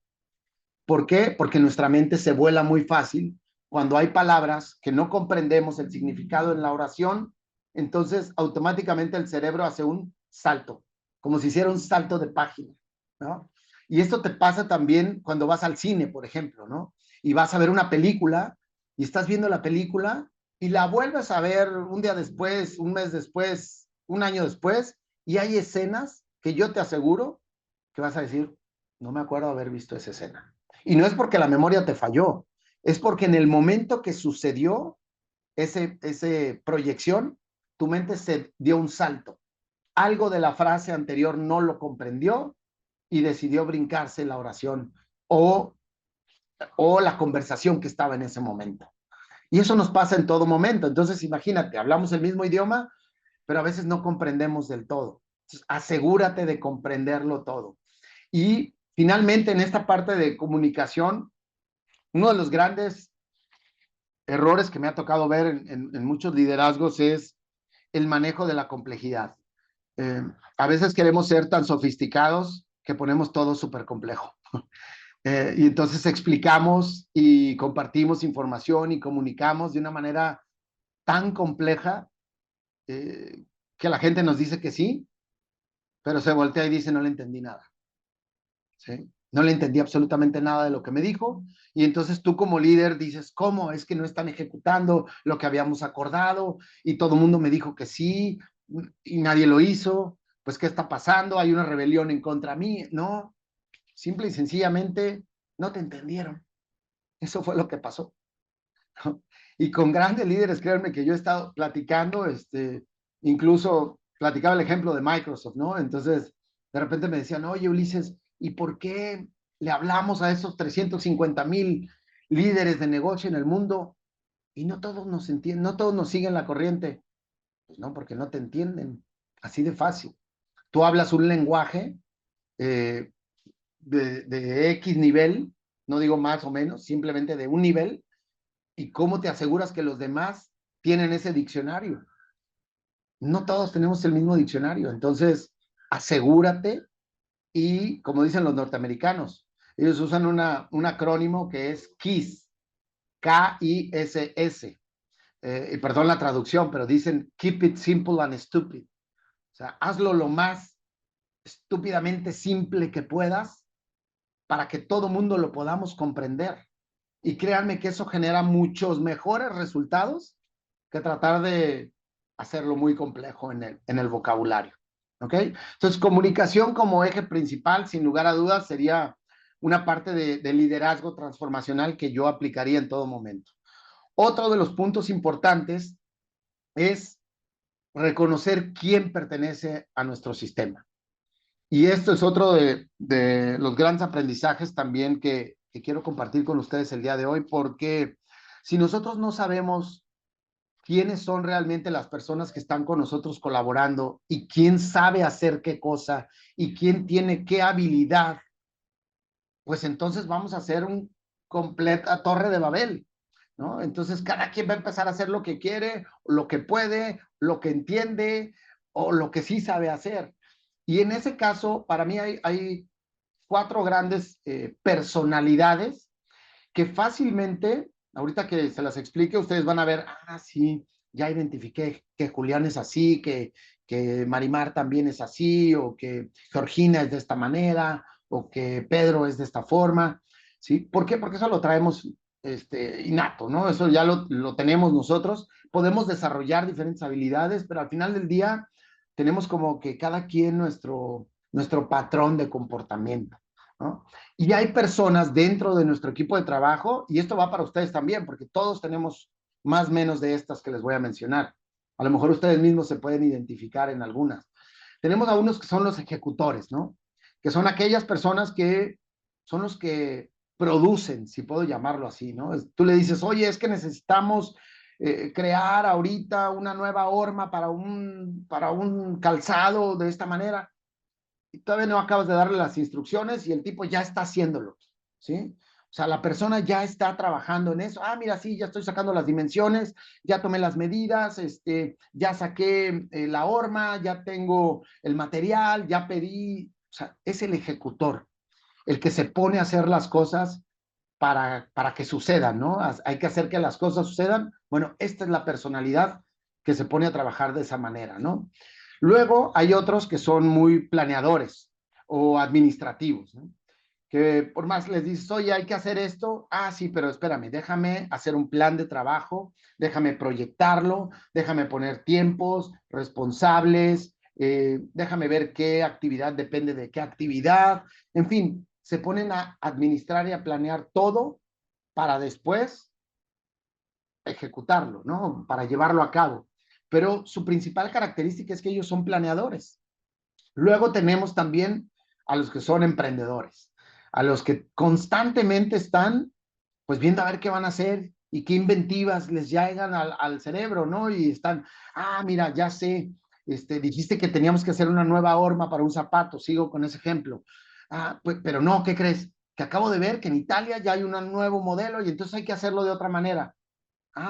¿Por qué? Porque nuestra mente se vuela muy fácil cuando hay palabras que no comprendemos el significado en la oración. Entonces, automáticamente el cerebro hace un salto, como si hiciera un salto de página, ¿no? Y esto te pasa también cuando vas al cine, por ejemplo, ¿no? Y vas a ver una película y estás viendo la película y la vuelves a ver un día después, un mes después, un año después, y hay escenas que yo te aseguro que vas a decir, no me acuerdo haber visto esa escena. Y no es porque la memoria te falló, es porque en el momento que sucedió ese proyección, tu mente se dio un salto. Algo de la frase anterior no lo comprendió y decidió brincarse la oración o, o la conversación que estaba en ese momento. Y eso nos pasa en todo momento. Entonces, imagínate, hablamos el mismo idioma, pero a veces no comprendemos del todo. Entonces, asegúrate de comprenderlo todo. Y finalmente, en esta parte de comunicación, uno de los grandes errores que me ha tocado ver en muchos liderazgos es el manejo de la complejidad. A veces queremos ser tan sofisticados que ponemos todo súper complejo. Y entonces explicamos y compartimos información y comunicamos de una manera tan compleja que la gente nos dice que sí, pero se voltea y dice no le entendí nada. ¿Sí? No le entendí absolutamente nada de lo que me dijo, y entonces tú como líder dices, ¿cómo? Es que no están ejecutando lo que habíamos acordado, y todo el mundo me dijo que sí, y nadie lo hizo, pues ¿qué está pasando? Hay una rebelión en contra mí. No, simple y sencillamente no te entendieron. Eso fue lo que pasó. Y con grandes líderes, créanme que yo he estado platicando, incluso platicaba el ejemplo de Microsoft, ¿no? Entonces, de repente me decían, oye, Ulises, ¿y por qué le hablamos a esos 350,000 líderes de negocio en el mundo y no todos nos entienden, no todos nos siguen la corriente? Pues no, porque no te entienden, así de fácil. Tú hablas un lenguaje eh, de X nivel, no digo más o menos, simplemente de un nivel, ¿y cómo te aseguras que los demás tienen ese diccionario? No todos tenemos el mismo diccionario, entonces asegúrate y, como dicen los norteamericanos, ellos usan un acrónimo que es KISS, K-I-S-S, y perdón la traducción, pero dicen keep it simple and stupid. O sea, hazlo lo más estúpidamente simple que puedas para que todo mundo lo podamos comprender. Y créanme que eso genera muchos mejores resultados que tratar de hacerlo muy complejo en el vocabulario. ¿Ok? Entonces, comunicación como eje principal, sin lugar a dudas, sería una parte de liderazgo transformacional que yo aplicaría en todo momento. Otro de los puntos importantes es reconocer quién pertenece a nuestro sistema. Y esto es otro de los grandes aprendizajes también que quiero compartir con ustedes el día de hoy, porque si nosotros no sabemos quiénes son realmente las personas que están con nosotros colaborando y quién sabe hacer qué cosa y quién tiene qué habilidad, pues entonces vamos a hacer un completa torre de Babel, ¿no? Entonces cada quien va a empezar a hacer lo que quiere, lo que puede, lo que entiende o lo que sí sabe hacer. Y en ese caso, para mí hay 4 grandes personalidades que fácilmente, ahorita que se las explique, ustedes van a ver, sí, ya identifiqué que Julián es así, que Marimar también es así, o que Georgina es de esta manera, o que Pedro es de esta forma, ¿sí? ¿Por qué? Porque eso lo traemos innato, ¿no? Eso ya lo tenemos nosotros. Podemos desarrollar diferentes habilidades, pero al final del día tenemos como que cada quien nuestro patrón de comportamiento, ¿no? Y hay personas dentro de nuestro equipo de trabajo, y esto va para ustedes también, porque todos tenemos más o menos de estas que les voy a mencionar. A lo mejor ustedes mismos se pueden identificar en algunas. Tenemos a unos que son los ejecutores, ¿no? Que son aquellas personas que son los que producen, si puedo llamarlo así, ¿no? Tú le dices, oye, es que necesitamos crear ahorita una nueva horma para un calzado de esta manera, y todavía no acabas de darle las instrucciones y el tipo ya está haciéndolo, ¿sí? O sea, la persona ya está trabajando en eso. Mira, sí, ya estoy sacando las dimensiones, ya tomé las medidas, ya saqué la horma, ya tengo el material, ya pedí. O sea, es el ejecutor, el que se pone a hacer las cosas para que sucedan, ¿no? Hay que hacer que las cosas sucedan. Bueno, esta es la personalidad que se pone a trabajar de esa manera, ¿no? Luego hay otros que son muy planeadores o administrativos, ¿no? Que por más les dices, oye, hay que hacer esto, sí, pero espérame, déjame hacer un plan de trabajo, déjame proyectarlo, déjame poner tiempos, responsables, déjame ver qué actividad depende de qué actividad, en fin, se ponen a administrar y a planear todo para después ejecutarlo, ¿no? Para llevarlo a cabo. Pero su principal característica es que ellos son planeadores. Luego tenemos también a los que son emprendedores, a los que constantemente están pues viendo a ver qué van a hacer y qué inventivas les llegan al cerebro, ¿no? Y están, mira, ya sé, dijiste que teníamos que hacer una nueva horma para un zapato, sigo con ese ejemplo. Pues, pero no, ¿qué crees? Que acabo de ver que en Italia ya hay un nuevo modelo y entonces hay que hacerlo de otra manera.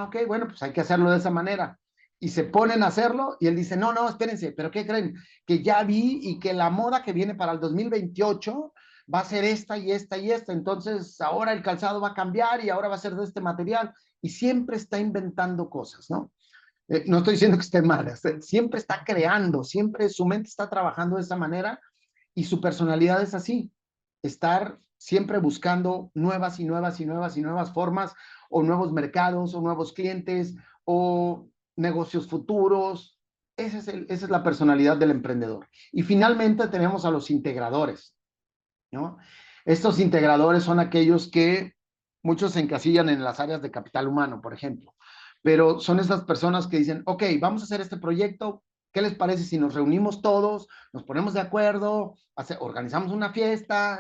Ok, bueno, pues hay que hacerlo de esa manera. Y se ponen a hacerlo y él dice, no, no, espérense, pero ¿qué creen? Que ya vi y que la moda que viene para el 2028 va a ser esta y esta y esta, entonces ahora el calzado va a cambiar y ahora va a ser de este material. Y siempre está inventando cosas, ¿no? No estoy diciendo que esté mal, siempre está creando, siempre su mente está trabajando de esa manera y su personalidad es así, estar siempre buscando nuevas y nuevas y nuevas y nuevas formas o nuevos mercados o nuevos clientes o negocios futuros. Esa es la personalidad del emprendedor. Y finalmente tenemos a los integradores, ¿no? Estos integradores son aquellos que muchos se encasillan en las áreas de capital humano, por ejemplo, pero son esas personas que dicen, ok, vamos a hacer este proyecto, ¿qué les parece si nos reunimos todos, nos ponemos de acuerdo, organizamos una fiesta,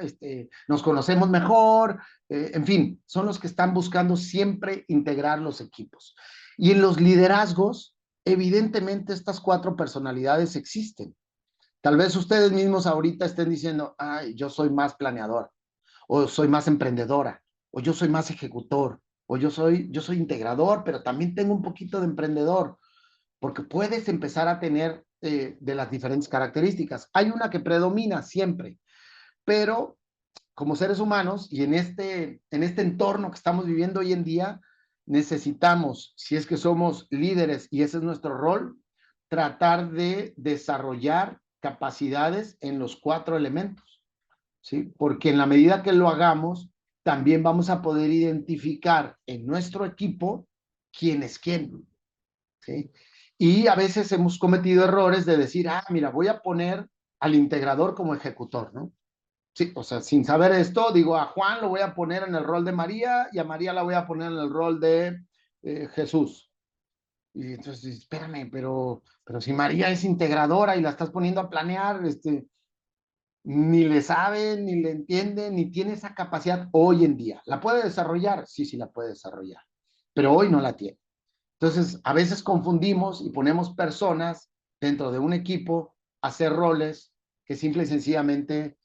nos conocemos mejor, en fin, son los que están buscando siempre integrar los equipos. Y en los liderazgos, evidentemente estas 4 personalidades existen. Tal vez ustedes mismos ahorita estén diciendo, ay, yo soy más planeador, o soy más emprendedora, o yo soy más ejecutor, o yo soy integrador, pero también tengo un poquito de emprendedor, porque puedes empezar a tener de las diferentes características. Hay una que predomina siempre, pero como seres humanos y en este entorno que estamos viviendo hoy en día, necesitamos, si es que somos líderes y ese es nuestro rol, tratar de desarrollar capacidades en los 4 elementos, ¿sí? Porque en la medida que lo hagamos, también vamos a poder identificar en nuestro equipo quién es quién, ¿sí? Y a veces hemos cometido errores de decir, mira, voy a poner al integrador como ejecutor, ¿no? Sí, o sea, sin saber esto, digo, a Juan lo voy a poner en el rol de María y a María la voy a poner en el rol de Jesús. Y entonces, espérame, pero si María es integradora y la estás poniendo a planear, ni le sabe, ni le entiende, ni tiene esa capacidad hoy en día. ¿La puede desarrollar? Sí, sí la puede desarrollar, pero hoy no la tiene. Entonces, a veces confundimos y ponemos personas dentro de un equipo a hacer roles que simple y sencillamente,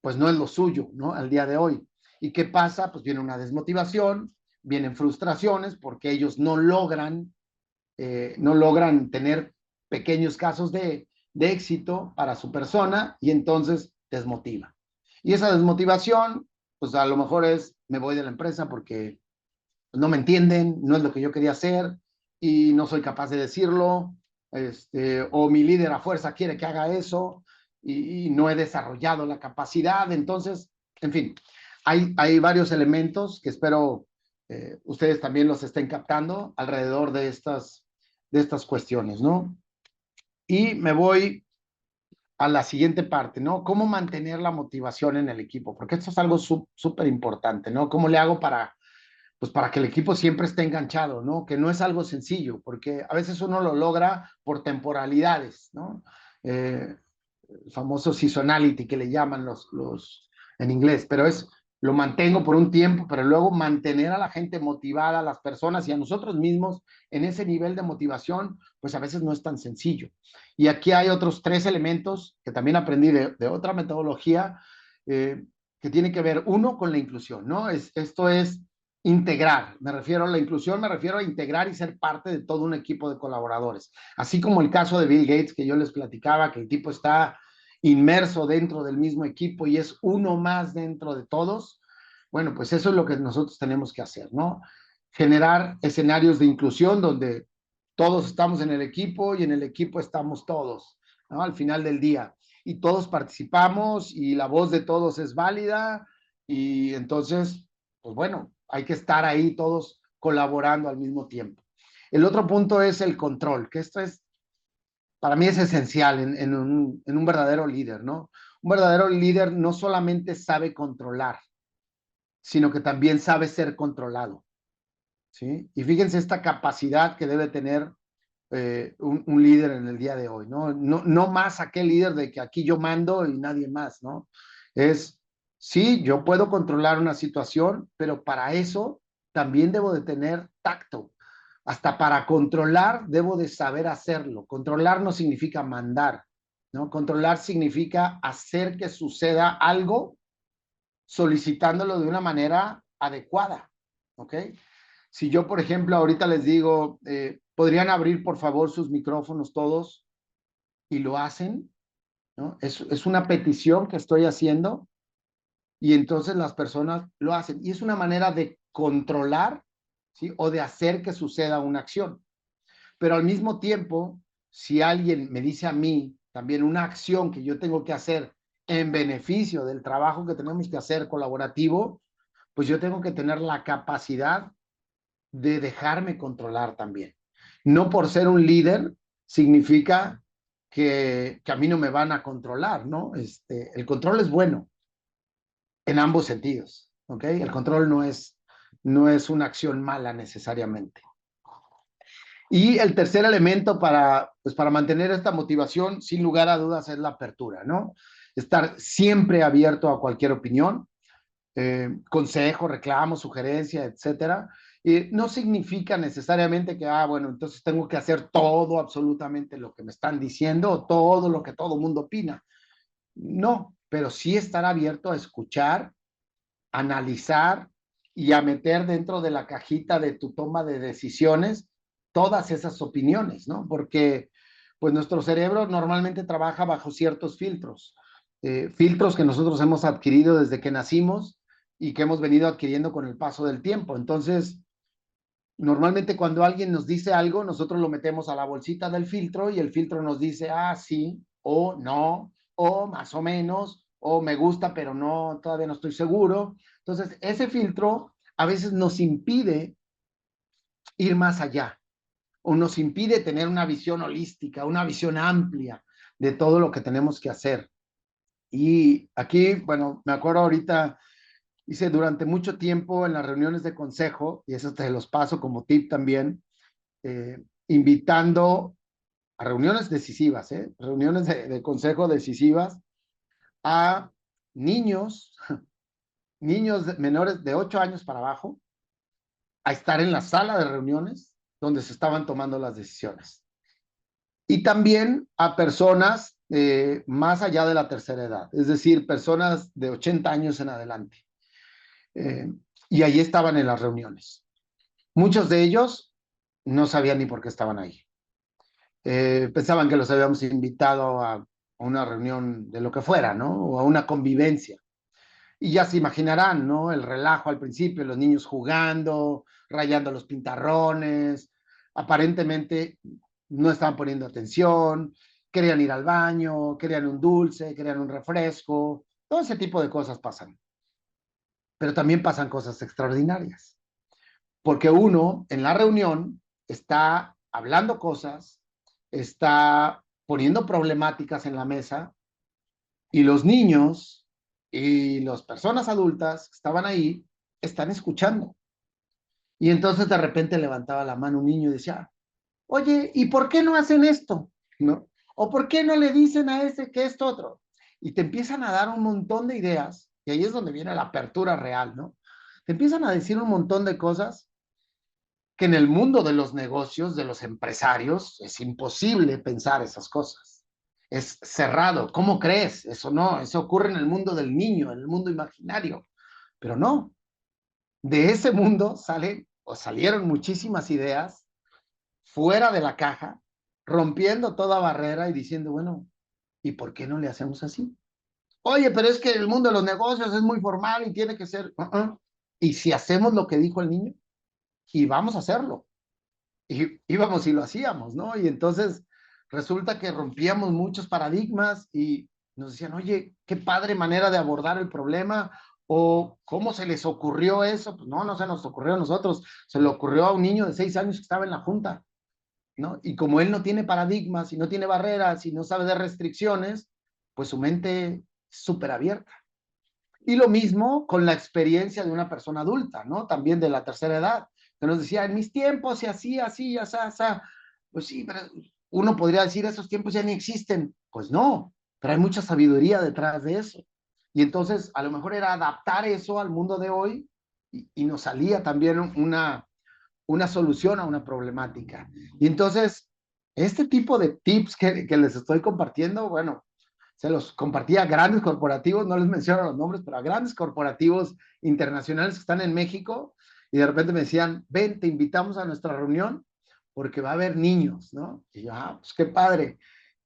pues no es lo suyo, ¿no? Al día de hoy. ¿Y qué pasa? Pues viene una desmotivación, vienen frustraciones porque ellos no logran tener pequeños casos de éxito para su persona y entonces desmotiva. Y esa desmotivación, pues a lo mejor es, me voy de la empresa porque no me entienden, no es lo que yo quería hacer y no soy capaz de decirlo, o mi líder a fuerza quiere que haga eso y no he desarrollado la capacidad. Entonces, en fin, hay varios elementos que espero ustedes también los estén captando alrededor de estas cuestiones, ¿no? Y me voy a la siguiente parte, ¿no? ¿Cómo mantener la motivación en el equipo? Porque esto es algo súper importante, ¿no? ¿Cómo le hago para que el equipo siempre esté enganchado, ¿no? Que no es algo sencillo, porque a veces uno lo logra por temporalidades, ¿no? El famoso seasonality que le llaman los en inglés, pero lo mantengo por un tiempo, pero luego mantener a la gente motivada, a las personas y a nosotros mismos en ese nivel de motivación, pues a veces no es tan sencillo. Y aquí hay otros 3 elementos que también aprendí de otra metodología que tiene que ver, uno, con la inclusión, ¿no? Esto es integrar, me refiero a la inclusión, me refiero a integrar y ser parte de todo un equipo de colaboradores. Así como el caso de Bill Gates que yo les platicaba, que el tipo está inmerso dentro del mismo equipo y es uno más dentro de todos. Bueno, pues eso es lo que nosotros tenemos que hacer, ¿no? Generar escenarios de inclusión donde todos estamos en el equipo y en el equipo estamos todos, ¿no? Al final del día. Y todos participamos y la voz de todos es válida y entonces, pues bueno, hay que estar ahí todos colaborando al mismo tiempo. El otro punto es el control, que esto es, para mí es esencial en un verdadero líder, ¿no? Un verdadero líder no solamente sabe controlar, sino que también sabe ser controlado, ¿sí? Y fíjense esta capacidad que debe tener un líder en el día de hoy, ¿no? No más aquel líder de que aquí yo mando y nadie más, ¿no? Es, sí, yo puedo controlar una situación, pero para eso también debo de tener tacto. Hasta para controlar debo de saber hacerlo. Controlar no significa mandar, ¿no? Controlar significa hacer que suceda algo solicitándolo de una manera adecuada, ¿ok? Si yo, por ejemplo, ahorita les digo, ¿podrían abrir, por favor, sus micrófonos todos? Y lo hacen, ¿no? Es una petición que estoy haciendo y entonces las personas lo hacen. Y es una manera de controlar, ¿sí? O de hacer que suceda una acción. Pero al mismo tiempo, si alguien me dice a mí también una acción que yo tengo que hacer en beneficio del trabajo que tenemos que hacer colaborativo, pues yo tengo que tener la capacidad de dejarme controlar también. No por ser un líder significa que a mí no me van a controlar, ¿no? El control es bueno en ambos sentidos, ¿ok? El control no es una acción mala necesariamente. Y el tercer elemento pues para mantener esta motivación, sin lugar a dudas, es la apertura, ¿no? Estar siempre abierto a cualquier opinión, consejo, reclamo, sugerencia, etcétera. No significa necesariamente que, bueno, entonces tengo que hacer todo absolutamente lo que me están diciendo o todo lo que todo mundo opina. No, pero sí estar abierto a escuchar, analizar y a meter dentro de la cajita de tu toma de decisiones todas esas opiniones, ¿no? Porque pues nuestro cerebro normalmente trabaja bajo ciertos filtros, filtros que nosotros hemos adquirido desde que nacimos y que hemos venido adquiriendo con el paso del tiempo. Entonces, normalmente cuando alguien nos dice algo, nosotros lo metemos a la bolsita del filtro y el filtro nos dice, sí, o no, o más o menos, o me gusta, pero no, todavía no estoy seguro. Entonces, ese filtro a veces nos impide ir más allá o nos impide tener una visión holística, una visión amplia de todo lo que tenemos que hacer. Y aquí, bueno, me acuerdo ahorita, hice durante mucho tiempo en las reuniones de consejo, y eso te los paso como tip también, invitando a reuniones decisivas, reuniones de consejo decisivas a niños, niños menores de 8 años para abajo, a estar en la sala de reuniones donde se estaban tomando las decisiones. Y también a personas más allá de la tercera edad, es decir, personas de 80 años en adelante. Y ahí estaban en las reuniones. Muchos de ellos no sabían ni por qué estaban ahí. Pensaban que los habíamos invitado a una reunión de lo que fuera, ¿no? O a una convivencia. Y ya se imaginarán, ¿no? El relajo al principio, los niños jugando, rayando los pintarrones, aparentemente no estaban poniendo atención, querían ir al baño, querían un dulce, querían un refresco, todo ese tipo de cosas pasan. Pero también pasan cosas extraordinarias, porque uno en la reunión está hablando cosas, está poniendo problemáticas en la mesa y los niños y las personas adultas que estaban ahí están escuchando. Y entonces de repente levantaba la mano un niño y decía, oye, ¿y por qué no hacen esto? ¿No? ¿O por qué no le dicen a ese que esto otro? Y te empiezan a dar un montón de ideas, y ahí es donde viene la apertura real, ¿no? Te empiezan a decir un montón de cosas que en el mundo de los negocios, de los empresarios, es imposible pensar esas cosas. Es cerrado. ¿Cómo crees? Eso no, eso ocurre en el mundo del niño, en el mundo imaginario. Pero no, de ese mundo salen o salieron muchísimas ideas fuera de la caja, rompiendo toda barrera y diciendo, bueno, ¿y por qué no le hacemos así? Oye, pero es que el mundo de los negocios es muy formal y tiene que ser... ¿Y si hacemos lo que dijo el niño? Y vamos a hacerlo. Y íbamos y lo hacíamos, ¿no? Y entonces resulta que rompíamos muchos paradigmas y nos decían, oye, qué padre manera de abordar el problema, o cómo se les ocurrió eso. Pues no se nos ocurrió a nosotros, se le ocurrió a un niño de 6 años que estaba en la junta, ¿no? Y como él no tiene paradigmas y no tiene barreras y no sabe de restricciones, pues su mente súper abierta. Y lo mismo con la experiencia de una persona adulta, ¿no? También de la tercera edad, que nos decía, en mis tiempos y así, así, así, así. Pues sí, pero uno podría decir, esos tiempos ya ni existen. Pues no, pero hay mucha sabiduría detrás de eso. Y entonces, a lo mejor era adaptar eso al mundo de hoy y nos salía también una solución a una problemática. Y entonces, este tipo de tips que les estoy compartiendo, bueno, se los compartía a grandes corporativos, no les menciono los nombres, pero a grandes corporativos internacionales que están en México, y de repente me decían, ven, te invitamos a nuestra reunión porque va a haber niños, ¿no? Y yo, pues qué padre.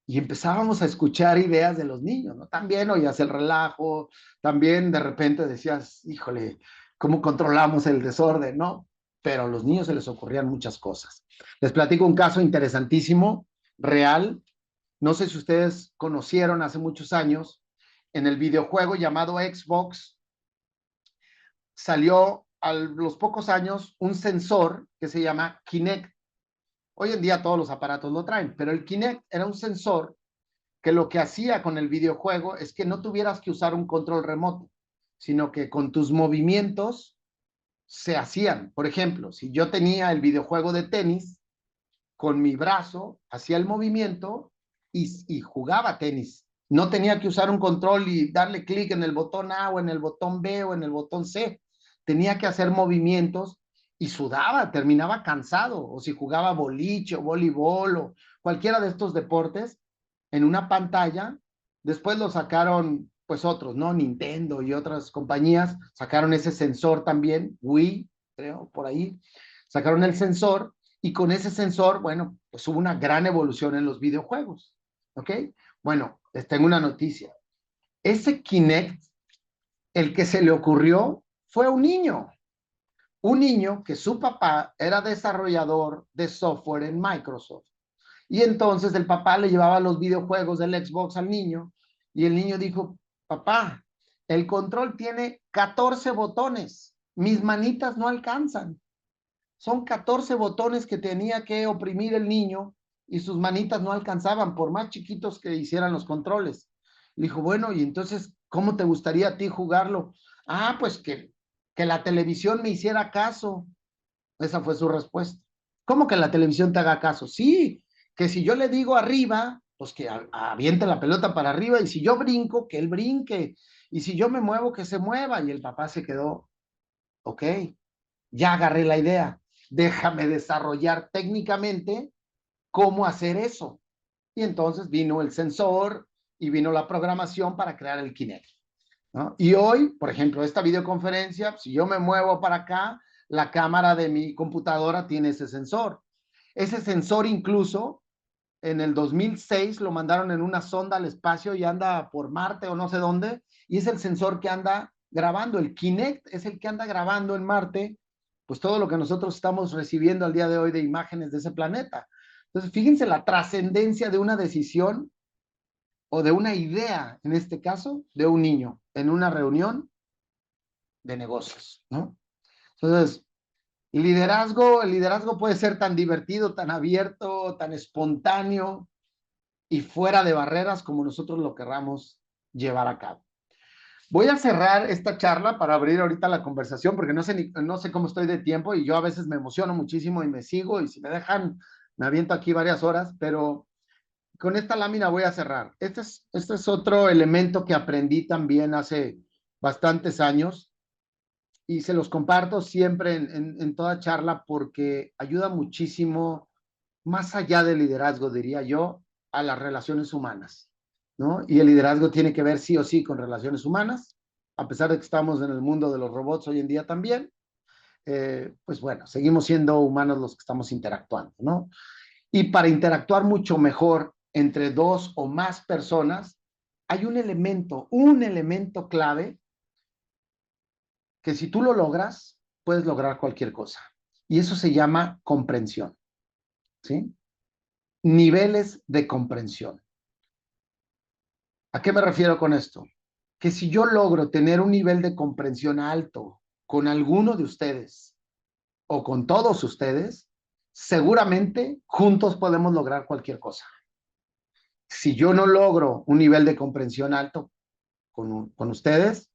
Y empezábamos a escuchar ideas de los niños, ¿no? También oías el relajo, también de repente decías, híjole, ¿cómo controlamos el desorden, no? Pero a los niños se les ocurrían muchas cosas. Les platico un caso interesantísimo, real. No sé si ustedes conocieron hace muchos años, en el videojuego llamado Xbox, salió a los pocos años un sensor que se llama Kinect. Hoy en día todos los aparatos lo traen, pero el Kinect era un sensor que lo que hacía con el videojuego es que no tuvieras que usar un control remoto, sino que con tus movimientos se hacían. Por ejemplo, si yo tenía el videojuego de tenis, con mi brazo hacía el movimiento y jugaba tenis. No tenía que usar un control y darle clic en el botón A o en el botón B o en el botón C. Tenía que hacer movimientos y sudaba, terminaba cansado. O si jugaba boliche o voleibol o cualquiera de estos deportes en una pantalla. Después lo sacaron pues otros, ¿no? Nintendo y otras compañías sacaron ese sensor también, Wii, creo, por ahí. Sacaron el sensor y con ese sensor, bueno, pues hubo una gran evolución en los videojuegos, ¿ok? Bueno, les tengo una noticia. Ese Kinect, el que se le ocurrió fue un niño que su papá era desarrollador de software en Microsoft. Y entonces el papá le llevaba los videojuegos del Xbox al niño y el niño dijo, papá, el control tiene 14 botones, mis manitas no alcanzan. Son 14 botones que tenía que oprimir el niño y sus manitas no alcanzaban, por más chiquitos que hicieran los controles. Le dijo, bueno, y entonces, ¿cómo te gustaría a ti jugarlo? Pues que la televisión me hiciera caso. Esa fue su respuesta. ¿Cómo que la televisión te haga caso? Sí, que si yo le digo arriba, pues que aviente la pelota para arriba, y si yo brinco, que él brinque, y si yo me muevo, que se mueva. Y el papá se quedó, ok, ya agarré la idea, déjame desarrollar técnicamente cómo hacer eso. Y entonces vino el sensor y vino la programación para crear el Kinect, ¿no? Y hoy, por ejemplo, esta videoconferencia, si yo me muevo para acá, la cámara de mi computadora tiene ese sensor. Ese sensor incluso en el 2006 lo mandaron en una sonda al espacio y anda por Marte o no sé dónde, y es el sensor que anda grabando. El Kinect es el que anda grabando en Marte, pues todo lo que nosotros estamos recibiendo al día de hoy de imágenes de ese planeta. Entonces, fíjense la trascendencia de una decisión o de una idea, en este caso, de un niño en una reunión de negocios, ¿no? Entonces, el liderazgo puede ser tan divertido, tan abierto, tan espontáneo y fuera de barreras como nosotros lo querramos llevar a cabo. Voy a cerrar esta charla para abrir ahorita la conversación porque no sé cómo estoy de tiempo y yo a veces me emociono muchísimo y me sigo y si me dejan me aviento aquí varias horas, pero con esta lámina voy a cerrar. Este es otro elemento que aprendí también hace bastantes años y se los comparto siempre en toda charla porque ayuda muchísimo, más allá del liderazgo, diría yo, a las relaciones humanas, ¿no? Y el liderazgo tiene que ver sí o sí con relaciones humanas, a pesar de que estamos en el mundo de los robots hoy en día también, pues bueno, seguimos siendo humanos los que estamos interactuando, ¿no? Y para interactuar mucho mejor entre dos o más personas, hay un elemento clave que si tú lo logras, puedes lograr cualquier cosa. Y eso se llama comprensión, ¿sí? Niveles de comprensión. ¿A qué me refiero con esto? Que si yo logro tener un nivel de comprensión alto con alguno de ustedes o con todos ustedes, seguramente juntos podemos lograr cualquier cosa. Si yo no logro un nivel de comprensión alto con ustedes,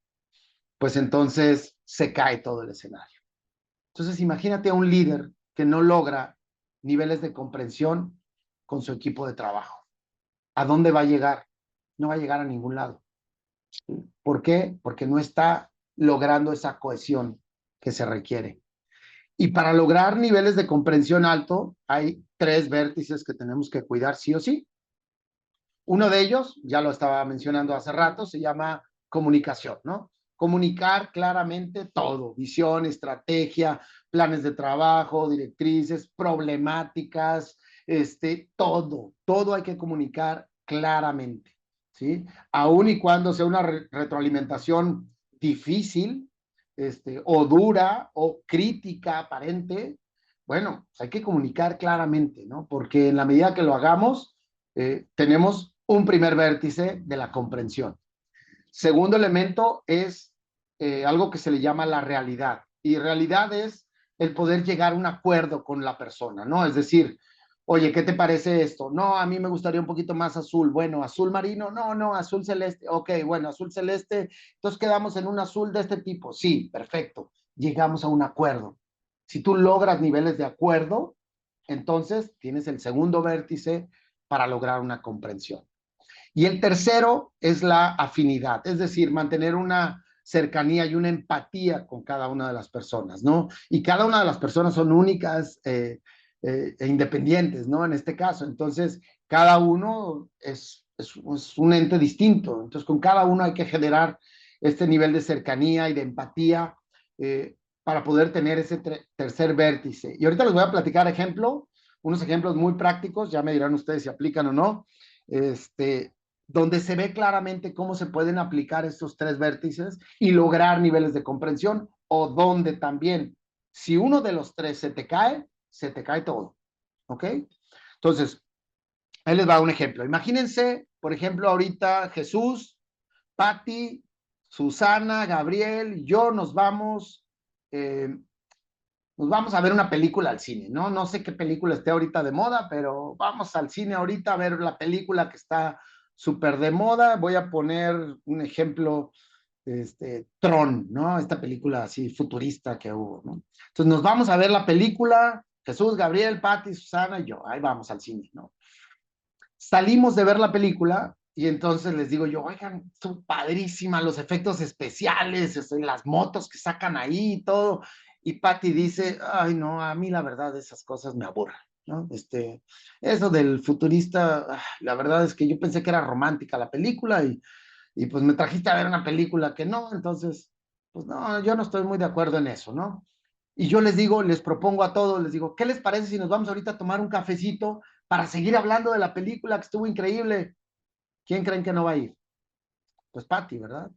pues entonces se cae todo el escenario. Entonces imagínate a un líder que no logra niveles de comprensión con su equipo de trabajo. ¿A dónde va a llegar? No va a llegar a ningún lado. ¿Por qué? Porque no está logrando esa cohesión que se requiere. Y para lograr niveles de comprensión alto, hay 3 vértices que tenemos que cuidar sí o sí. Uno de ellos, ya lo estaba mencionando hace rato, se llama comunicación, ¿no? Comunicar claramente todo, visión, estrategia, planes de trabajo, directrices, problemáticas, todo hay que comunicar claramente, ¿sí? Aun y cuando sea una retroalimentación difícil, o dura, o crítica aparente, bueno, pues hay que comunicar claramente, ¿no? Porque en la medida que lo hagamos, tenemos un primer vértice de la comprensión. Segundo elemento es algo que se le llama la realidad. Y realidad es el poder llegar a un acuerdo con la persona, ¿no? Es decir, oye, ¿qué te parece esto? No, a mí me gustaría un poquito más azul. Bueno, azul marino, no, azul celeste. Ok, bueno, azul celeste. Entonces quedamos en un azul de este tipo. Sí, perfecto. Llegamos a un acuerdo. Si tú logras niveles de acuerdo, entonces tienes el segundo vértice para lograr una comprensión. Y el tercero es la afinidad, es decir, mantener una cercanía y una empatía con cada una de las personas, ¿no? Y cada una de las personas son únicas e independientes, ¿no? En este caso, entonces, cada uno es un ente distinto, entonces con cada uno hay que generar este nivel de cercanía y de empatía para poder tener ese tercer vértice. Y ahorita les voy a platicar unos ejemplos muy prácticos, ya me dirán ustedes si aplican o no, donde se ve claramente cómo se pueden aplicar estos 3 vértices y lograr niveles de comprensión, o donde también, si uno de los 3 se te cae todo, ¿ok? Entonces, ahí les va un ejemplo. Imagínense, por ejemplo, ahorita Jesús, Patti, Susana, Gabriel, yo nos vamos a ver una película al cine, ¿no? No sé qué película esté ahorita de moda, pero vamos al cine ahorita a ver la película que está súper de moda. Voy a poner un ejemplo, Tron, ¿no? Esta película así futurista que hubo, ¿no? Entonces nos vamos a ver la película, Jesús, Gabriel, Patti, Susana y yo, ahí vamos al cine, ¿no? Salimos de ver la película y entonces les digo yo, oigan, son padrísimas los efectos especiales, las motos que sacan ahí y todo. Y Patti dice, ay, no, a mí la verdad esas cosas me aburren, ¿no? Eso del futurista, la verdad es que yo pensé que era romántica la película y pues me trajiste a ver una película que no, entonces, pues no, yo no estoy muy de acuerdo en eso, ¿no? Y yo les digo, les propongo a todos, les digo, ¿qué les parece si nos vamos ahorita a tomar un cafecito para seguir hablando de la película que estuvo increíble? ¿Quién creen que no va a ir? Pues Patti, ¿verdad?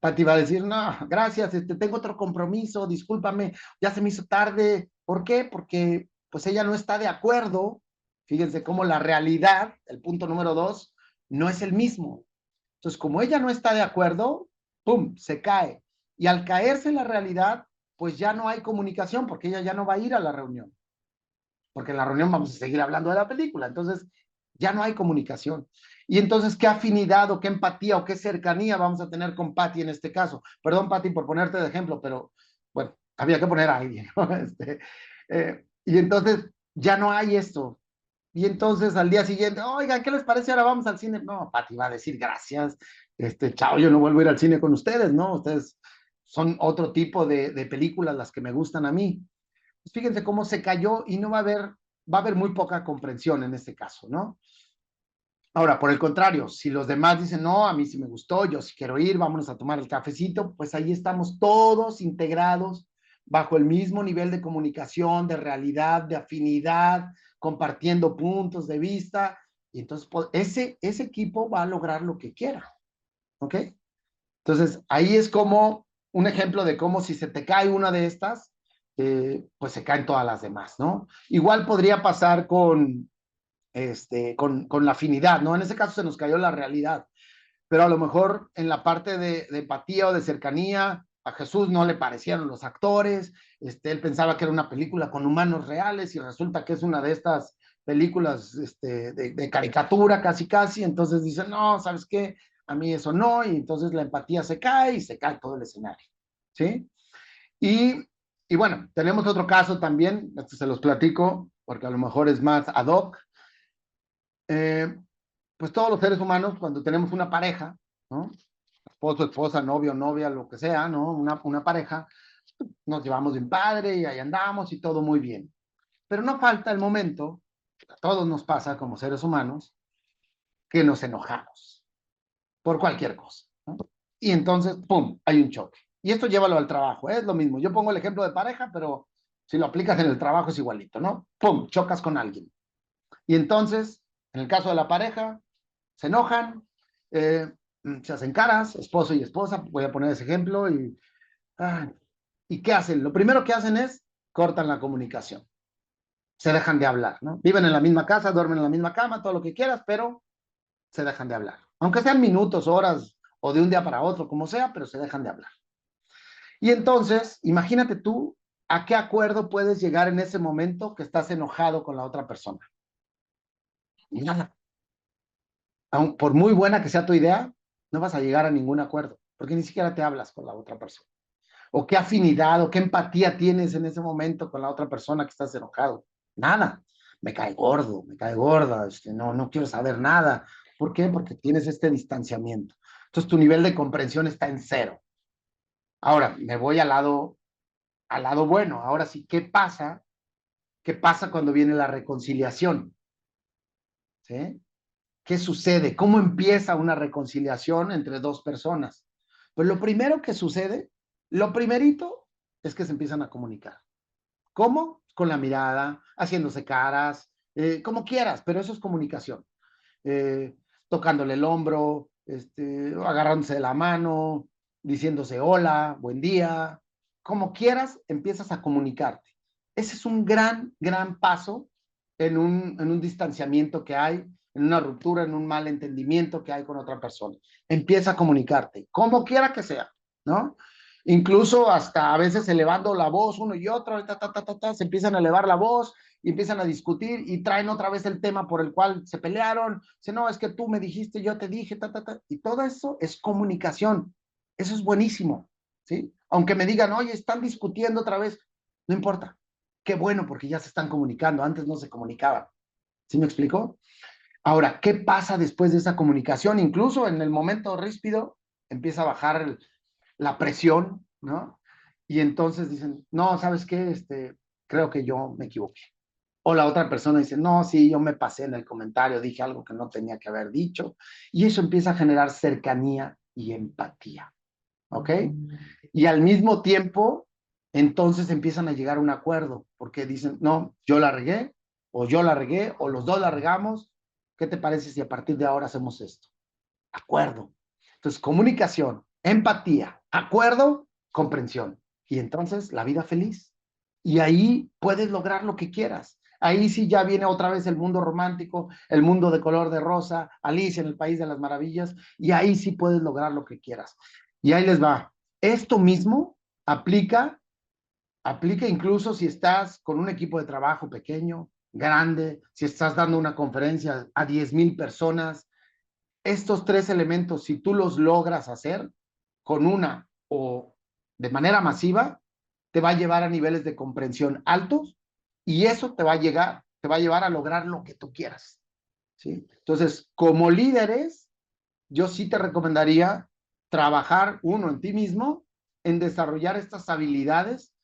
Patti va a decir, no, gracias, tengo otro compromiso, discúlpame, ya se me hizo tarde. ¿Por qué? Porque pues ella no está de acuerdo. Fíjense cómo la realidad, el punto número 2, no es el mismo. Entonces, como ella no está de acuerdo, ¡pum!, se cae. Y al caerse la realidad, pues ya no hay comunicación, porque ella ya no va a ir a la reunión. Porque en la reunión vamos a seguir hablando de la película. Entonces, ya no hay comunicación. Y entonces, ¿qué afinidad o qué empatía o qué cercanía vamos a tener con Patti en este caso? Perdón, Patti, por ponerte de ejemplo, pero bueno, había que poner a alguien, ¿no? Y entonces, ya no hay esto. Y entonces, al día siguiente, oigan, ¿qué les parece? Ahora vamos al cine. No, Patti va a decir gracias, chao, yo no vuelvo a ir al cine con ustedes, ¿no? Ustedes son otro tipo de películas las que me gustan a mí. Pues fíjense cómo se cayó y no va a haber muy poca comprensión en este caso, ¿no? Ahora, por el contrario, si los demás dicen, no, a mí sí me gustó, yo sí quiero ir, vámonos a tomar el cafecito, pues ahí estamos todos integrados bajo el mismo nivel de comunicación, de realidad, de afinidad, compartiendo puntos de vista, y entonces pues, ese equipo va a lograr lo que quiera, ¿ok? Entonces, ahí es como un ejemplo de cómo si se te cae una de estas, pues se caen todas las demás, ¿no? Igual podría pasar con la afinidad, ¿no? En ese caso se nos cayó la realidad, pero a lo mejor en la parte de empatía o de cercanía, a Jesús no le parecieron los actores, él pensaba que era una película con humanos reales y resulta que es una de estas películas de caricatura casi, entonces dice, no, ¿sabes qué? a mí eso no, y entonces la empatía se cae y se cae todo el escenario, ¿sí? Y, y bueno, tenemos otro caso también, este se los platico, porque a lo mejor es más ad hoc. Pues todos los seres humanos, cuando tenemos una pareja, ¿no? Esposo, esposa, novio, novia, lo que sea, ¿no? Una pareja, nos llevamos bien padre y ahí andamos y todo muy bien. Pero no falta el momento, a todos nos pasa como seres humanos, que nos enojamos por cualquier cosa, ¿no? Y entonces, ¡pum!, hay un choque. Y esto llévalo al trabajo, es lo mismo. Yo pongo el ejemplo de pareja, pero si lo aplicas en el trabajo es igualito, ¿no? ¡Pum!, chocas con alguien. Y entonces, en el caso de la pareja, se enojan, se hacen caras, esposo y esposa, voy a poner ese ejemplo, ¿y qué hacen? Lo primero que hacen es cortan la comunicación, se dejan de hablar, ¿no? Viven en la misma casa, duermen en la misma cama, todo lo que quieras, pero se dejan de hablar. Aunque sean minutos, horas, o de un día para otro, como sea, pero se dejan de hablar. Y entonces, imagínate tú a qué acuerdo puedes llegar en ese momento que estás enojado con la otra persona. Nada. Aun por muy buena que sea tu idea, no vas a llegar a ningún acuerdo, porque ni siquiera te hablas con la otra persona. O qué afinidad o qué empatía tienes en ese momento con la otra persona que estás enojado. Nada. Me cae gordo, me cae gorda, no quiero saber nada. ¿Por qué? Porque tienes este distanciamiento. Entonces tu nivel de comprensión está en cero. Ahora, me voy al lado bueno. Ahora sí, ¿qué pasa? ¿Qué pasa cuando viene la reconciliación? ¿Sí? ¿Qué sucede? ¿Cómo empieza una reconciliación entre dos personas? Pues lo primero que sucede, lo primerito, es que se empiezan a comunicar. ¿Cómo? Con la mirada, haciéndose caras, como quieras, pero eso es comunicación. Tocándole el hombro, agarrándose de la mano, diciéndose hola, buen día, como quieras, empiezas a comunicarte. Ese es un gran paso en un distanciamiento que hay, en una ruptura, en un mal entendimiento que hay con otra persona. Empieza a comunicarte, como quiera que sea, ¿no? Incluso hasta a veces elevando la voz uno y otro, se empiezan a elevar la voz y empiezan a discutir y traen otra vez el tema por el cual se pelearon. Dice, no, es que tú me dijiste, yo te dije, y todo eso es comunicación. Eso es buenísimo, ¿sí? Aunque me digan, oye, están discutiendo otra vez, no importa. Qué bueno, porque ya se están comunicando, antes no se comunicaban. ¿Sí me explico? Ahora, ¿qué pasa después de esa comunicación? Incluso en el momento ríspido empieza a bajar la presión, ¿no? Y entonces dicen, no, ¿sabes qué? Creo que yo me equivoqué. O la otra persona dice, no, sí, yo me pasé en el comentario, dije algo que no tenía que haber dicho. Y eso empieza a generar cercanía y empatía, ¿ok? Y al mismo tiempo, entonces empiezan a llegar a un acuerdo, porque dicen, no, yo la regué, o los dos la regamos. ¿Qué te parece si a partir de ahora hacemos esto? Acuerdo. Entonces, comunicación, empatía, acuerdo, comprensión. Y entonces la vida feliz. Y ahí puedes lograr lo que quieras. Ahí sí ya viene otra vez el mundo romántico, el mundo de color de rosa, Alicia en el País de las Maravillas, y ahí sí puedes lograr lo que quieras. Y ahí les va. Esto mismo aplica incluso si estás con un equipo de trabajo pequeño, grande, si estás dando una conferencia a 10,000 personas. Estos tres elementos, si tú los logras hacer con una o de manera masiva, te va a llevar a niveles de comprensión altos y eso te va a llevar a lograr lo que tú quieras, ¿sí? Entonces, como líderes, yo sí te recomendaría trabajar uno en ti mismo, en desarrollar estas habilidades,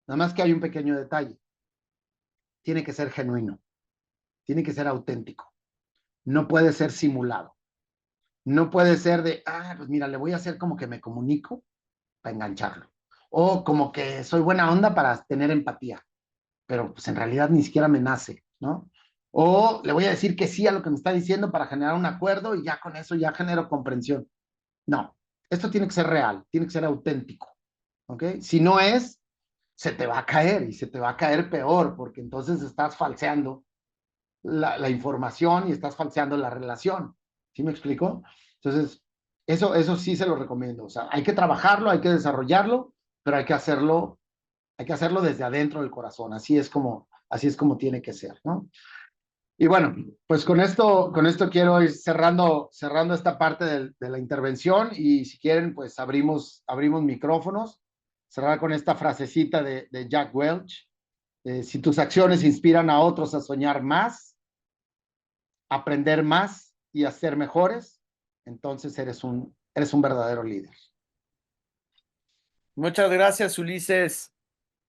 nada más que hay un pequeño detalle. Tiene que ser genuino, tiene que ser auténtico, no puede ser simulado. No puede ser de, pues mira, le voy a hacer como que me comunico para engancharlo. O como que soy buena onda para tener empatía, pero pues en realidad ni siquiera me nace, ¿no? O le voy a decir que sí a lo que me está diciendo para generar un acuerdo y ya con eso ya genero comprensión. No, esto tiene que ser real, tiene que ser auténtico, ¿ok? Si no es, se te va a caer y se te va a caer peor porque entonces estás falseando la información y estás falseando la relación. ¿Sí me explico? Entonces, eso sí se lo recomiendo. O sea, hay que trabajarlo, hay que desarrollarlo, pero hay que hacerlo desde adentro del corazón. Así es como tiene que ser, ¿no? Y bueno, pues con esto quiero ir cerrando esta parte de la intervención y si quieren, pues abrimos micrófonos. Cerrar con esta frasecita de Jack Welch. Si tus acciones inspiran a otros a soñar más, aprender más y a ser mejores, entonces eres un verdadero líder. Muchas gracias, Ulises.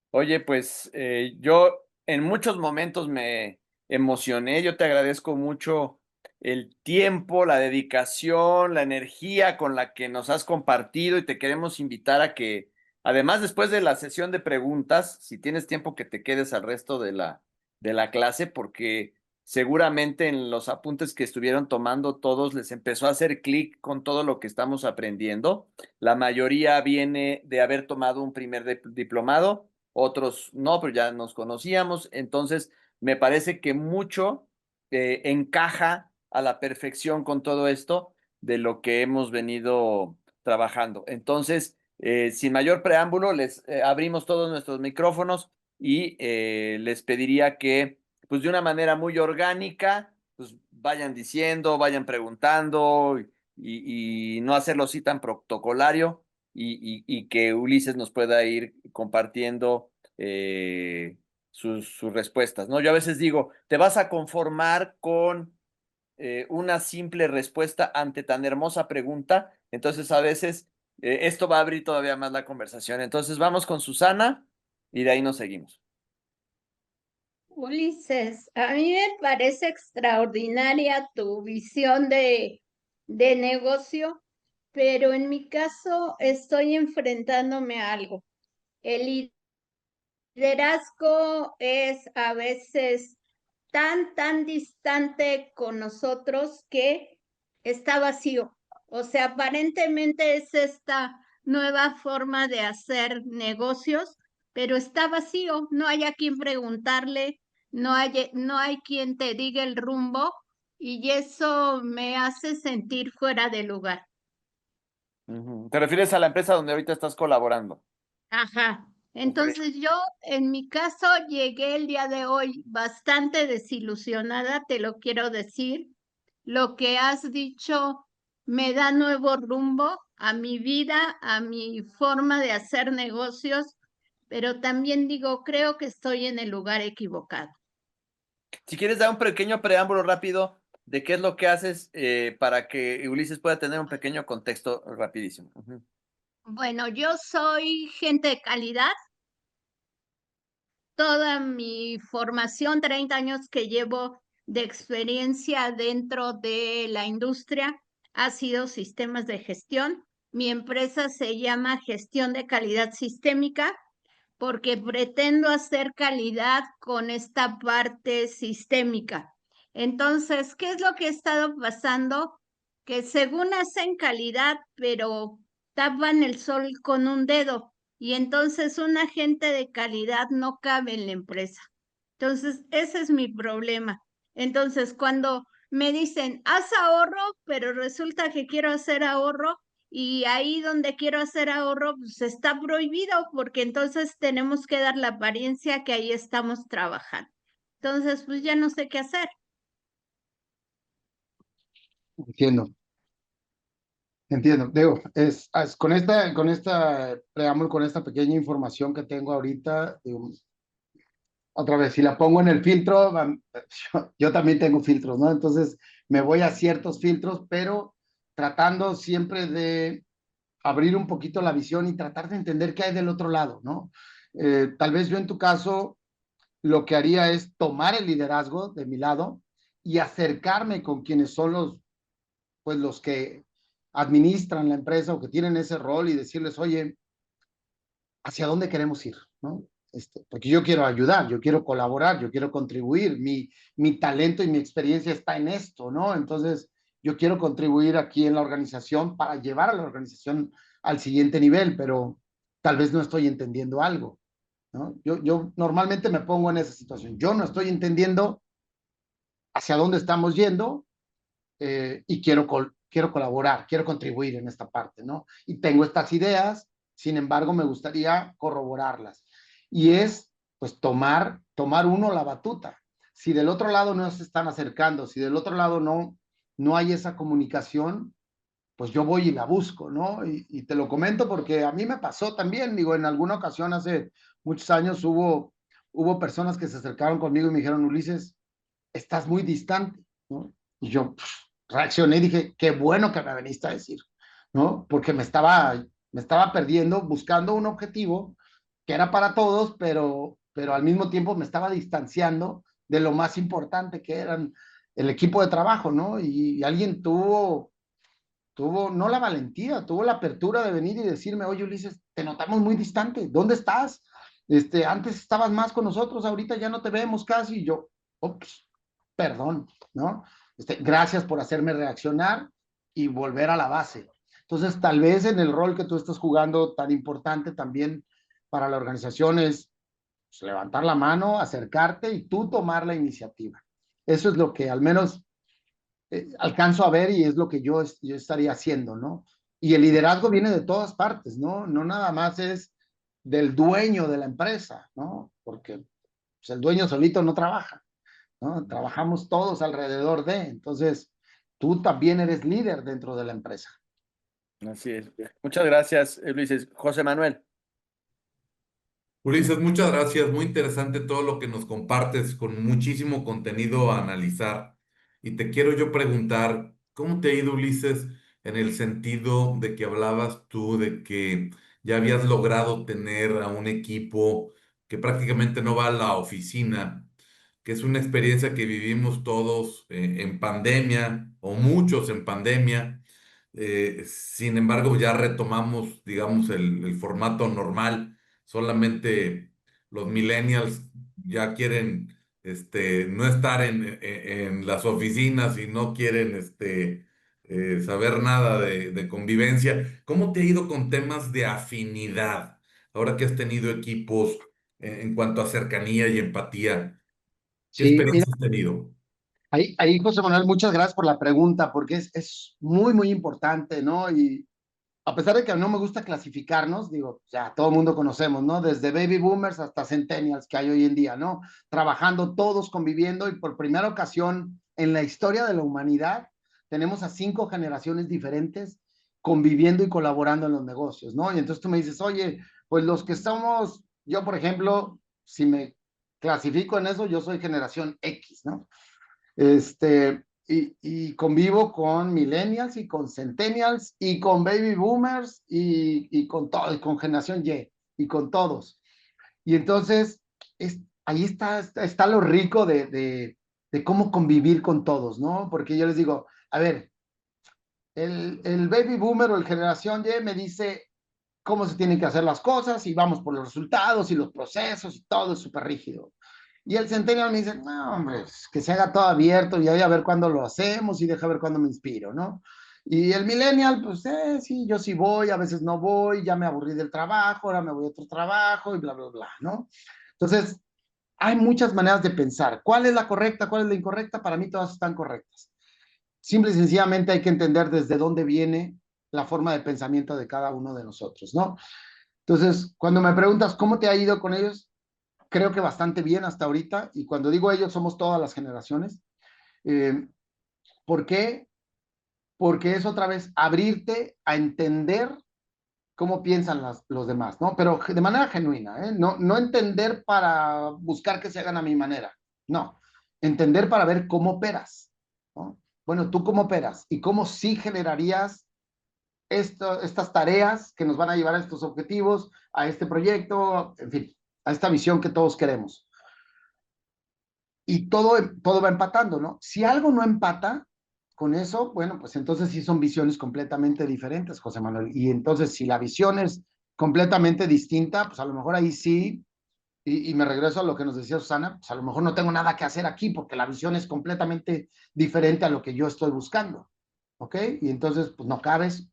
Oye, pues yo en muchos momentos me emocioné. Yo te agradezco mucho el tiempo, la dedicación, la energía con la que nos has compartido y te queremos invitar a que, además, después de la sesión de preguntas, si tienes tiempo que te quedes al resto de la clase, porque seguramente en los apuntes que estuvieron tomando todos les empezó a hacer clic con todo lo que estamos aprendiendo. La mayoría viene de haber tomado un primer diplomado, otros no, pero ya nos conocíamos, entonces me parece que mucho encaja a la perfección con todo esto de lo que hemos venido trabajando. Entonces, sin mayor preámbulo, les abrimos todos nuestros micrófonos y les pediría que, pues de una manera muy orgánica, pues vayan diciendo, vayan preguntando y no hacerlo así tan protocolario y que Ulises nos pueda ir compartiendo sus respuestas, ¿no? Yo a veces digo, ¿te vas a conformar con una simple respuesta ante tan hermosa pregunta? Entonces a veces esto va a abrir todavía más la conversación. Entonces vamos con Susana y de ahí nos seguimos. Ulises, a mí me parece extraordinaria tu visión de negocio, pero en mi caso estoy enfrentándome a algo. El liderazgo es a veces tan distante con nosotros que está vacío. O sea, aparentemente es esta nueva forma de hacer negocios, pero está vacío. No hay a quien preguntarle, no hay quien te diga el rumbo y eso me hace sentir fuera de lugar. ¿Te refieres a la empresa donde ahorita estás colaborando? Ajá. Entonces yo, en mi caso, llegué el día de hoy bastante desilusionada, te lo quiero decir. Lo que has dicho me da nuevo rumbo a mi vida, a mi forma de hacer negocios, pero también digo, creo que estoy en el lugar equivocado. Si quieres dar un pequeño preámbulo rápido de qué es lo que haces para que Ulises pueda tener un pequeño contexto rapidísimo. Bueno, yo soy gente de calidad. Toda mi formación, 30 años que llevo de experiencia dentro de la industria, ha sido sistemas de gestión. Mi empresa se llama Gestión de Calidad Sistémica porque pretendo hacer calidad con esta parte sistémica. Entonces, ¿qué es lo que ha estado pasando? Que según hacen calidad, pero tapan el sol con un dedo y entonces un agente de calidad no cabe en la empresa. Entonces, ese es mi problema. Entonces, cuando me dicen, haz ahorro, pero resulta que quiero hacer ahorro, y ahí donde quiero hacer ahorro, pues está prohibido porque entonces tenemos que dar la apariencia que ahí estamos trabajando. Entonces, pues ya no sé qué hacer. Entiendo. Digo, con esta preámbulo, con esta pequeña información que tengo ahorita, digo, otra vez, si la pongo en el filtro, yo también tengo filtros, ¿no? Entonces me voy a ciertos filtros, pero tratando siempre de abrir un poquito la visión y tratar de entender qué hay del otro lado, ¿no? Tal vez yo en tu caso lo que haría es tomar el liderazgo de mi lado y acercarme con quienes son los que administran la empresa o que tienen ese rol y decirles, oye, ¿hacia dónde queremos ir? ¿No? Porque yo quiero ayudar, yo quiero colaborar, yo quiero contribuir, mi talento y mi experiencia está en esto, ¿no? Entonces, yo quiero contribuir aquí en la organización para llevar a la organización al siguiente nivel, pero tal vez no estoy entendiendo algo, ¿no? Yo normalmente me pongo en esa situación, yo no estoy entendiendo hacia dónde estamos yendo y quiero colaborar, quiero contribuir en esta parte, ¿no? Y tengo estas ideas, sin embargo, me gustaría corroborarlas. Y es, pues, tomar uno la batuta. si del otro lado no se están acercando, si del otro lado no hay esa comunicación, pues yo voy y la busco, ¿no? Y te lo comento porque a mí me pasó también, digo, en alguna ocasión hace muchos años hubo personas que se acercaron conmigo y me dijeron, Ulises, estás muy distante, ¿no? Y yo reaccioné y dije, qué bueno que me veniste a decir, ¿no? Porque me estaba perdiendo buscando un objetivo que era para todos, pero al mismo tiempo me estaba distanciando de lo más importante que eran el equipo de trabajo, ¿no? Y alguien tuvo no la valentía, tuvo la apertura de venir y decirme, oye Ulises, te notamos muy distante, ¿dónde estás? Antes estabas más con nosotros, ahorita ya no te vemos casi, y yo, ups, perdón, ¿no? Gracias por hacerme reaccionar y volver a la base. Entonces, tal vez en el rol que tú estás jugando tan importante también para la organización es pues, levantar la mano, acercarte y tú tomar la iniciativa. Eso es lo que al menos alcanzo a ver y es lo que yo estaría haciendo, ¿no? Y el liderazgo viene de todas partes, ¿no? No nada más es del dueño de la empresa, ¿no? Porque pues, el dueño solito no trabaja, ¿no? Trabajamos todos alrededor de, entonces tú también eres líder dentro de la empresa. Así es. Muchas gracias, Ulises. José Manuel. Ulises, muchas gracias. Muy interesante todo lo que nos compartes, con muchísimo contenido a analizar. Y te quiero yo preguntar, ¿cómo te ha ido, Ulises, en el sentido de que hablabas tú de que ya habías logrado tener a un equipo que prácticamente no va a la oficina, que es una experiencia que vivimos todos en pandemia o muchos en pandemia? Sin embargo, ya retomamos, digamos, el formato normal. Solamente los millennials ya quieren no estar en las oficinas y no quieren saber nada de convivencia. ¿Cómo te ha ido con temas de afinidad? Ahora que has tenido equipos en cuanto a cercanía y empatía, ¿qué Sí, mira, experiencia has tenido? ahí José Manuel, muchas gracias por la pregunta, porque es muy, muy importante, ¿no? Y a pesar de que no me gusta clasificarnos, digo, ya todo el mundo conocemos, ¿no? Desde baby boomers hasta centennials que hay hoy en día, ¿no? Trabajando todos, conviviendo y por primera ocasión en la historia de la humanidad tenemos a 5 generaciones diferentes conviviendo y colaborando en los negocios, ¿no? Y entonces tú me dices, oye, pues los que somos, yo por ejemplo, si me clasifico en eso, yo soy generación X, ¿no? Y convivo con millennials y con centennials y con baby boomers y con todo, y con generación Y y con todos. Y entonces ahí está lo rico de cómo convivir con todos, ¿no? Porque yo les digo, a ver, el baby boomer o el generación Y me dice cómo se tienen que hacer las cosas y vamos por los resultados y los procesos y todo es súper rígido. Y el centennial me dice, no, hombre, que se haga todo abierto y ahí a ver cuándo lo hacemos y deja ver cuándo me inspiro, ¿no? Y el millennial, pues, sí, yo sí voy, a veces no voy, ya me aburrí del trabajo, ahora me voy a otro trabajo y bla, bla, bla, ¿no? Entonces, hay muchas maneras de pensar. ¿Cuál es la correcta? ¿Cuál es la incorrecta? Para mí todas están correctas. Simple y sencillamente hay que entender desde dónde viene la forma de pensamiento de cada uno de nosotros, ¿no? Entonces, cuando me preguntas cómo te ha ido con ellos, creo que bastante bien hasta ahorita, y cuando digo ellos somos todas las generaciones. ¿Por qué? Porque es otra vez abrirte a entender cómo piensan los demás, ¿no? Pero de manera genuina, ¿eh? No entender para buscar que se hagan a mi manera, no, entender para ver cómo operas, ¿no? Bueno, ¿tú cómo operas? ¿Y cómo sí generarías estas tareas que nos van a llevar a estos objetivos, a este proyecto, en fin, a esta visión que todos queremos? Y todo va empatando, ¿no? Si algo no empata con eso, bueno, pues entonces sí son visiones completamente diferentes, José Manuel. Y entonces si la visión es completamente distinta, pues a lo mejor ahí sí, y me regreso a lo que nos decía Susana, pues a lo mejor no tengo nada que hacer aquí porque la visión es completamente diferente a lo que yo estoy buscando, ¿ok? Y entonces pues no cabes,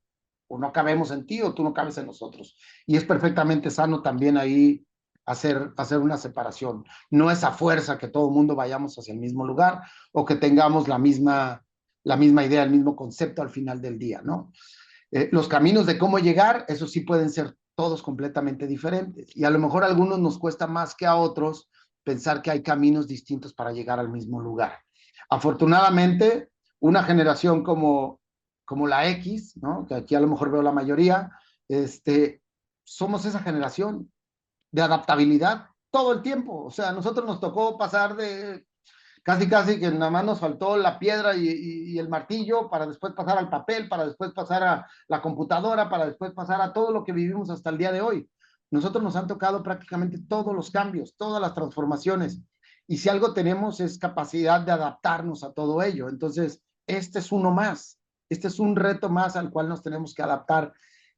o no cabemos en ti, o tú no cabes en nosotros. Y es perfectamente sano también ahí hacer una separación. No es a fuerza que todo el mundo vayamos hacia el mismo lugar o que tengamos la misma idea, el mismo concepto al final del día, ¿no? Los caminos de cómo llegar, eso sí pueden ser todos completamente diferentes. Y a lo mejor a algunos nos cuesta más que a otros pensar que hay caminos distintos para llegar al mismo lugar. Afortunadamente, una generación como la X, ¿no? Que aquí a lo mejor veo la mayoría, somos esa generación de adaptabilidad todo el tiempo. O sea, a nosotros nos tocó pasar de casi que nada más nos faltó la piedra y el martillo para después pasar al papel, para después pasar a la computadora, para después pasar a todo lo que vivimos hasta el día de hoy. Nosotros nos han tocado prácticamente todos los cambios, todas las transformaciones. Y si algo tenemos es capacidad de adaptarnos a todo ello. Entonces, este es uno más. Este es un reto más al cual nos tenemos que adaptar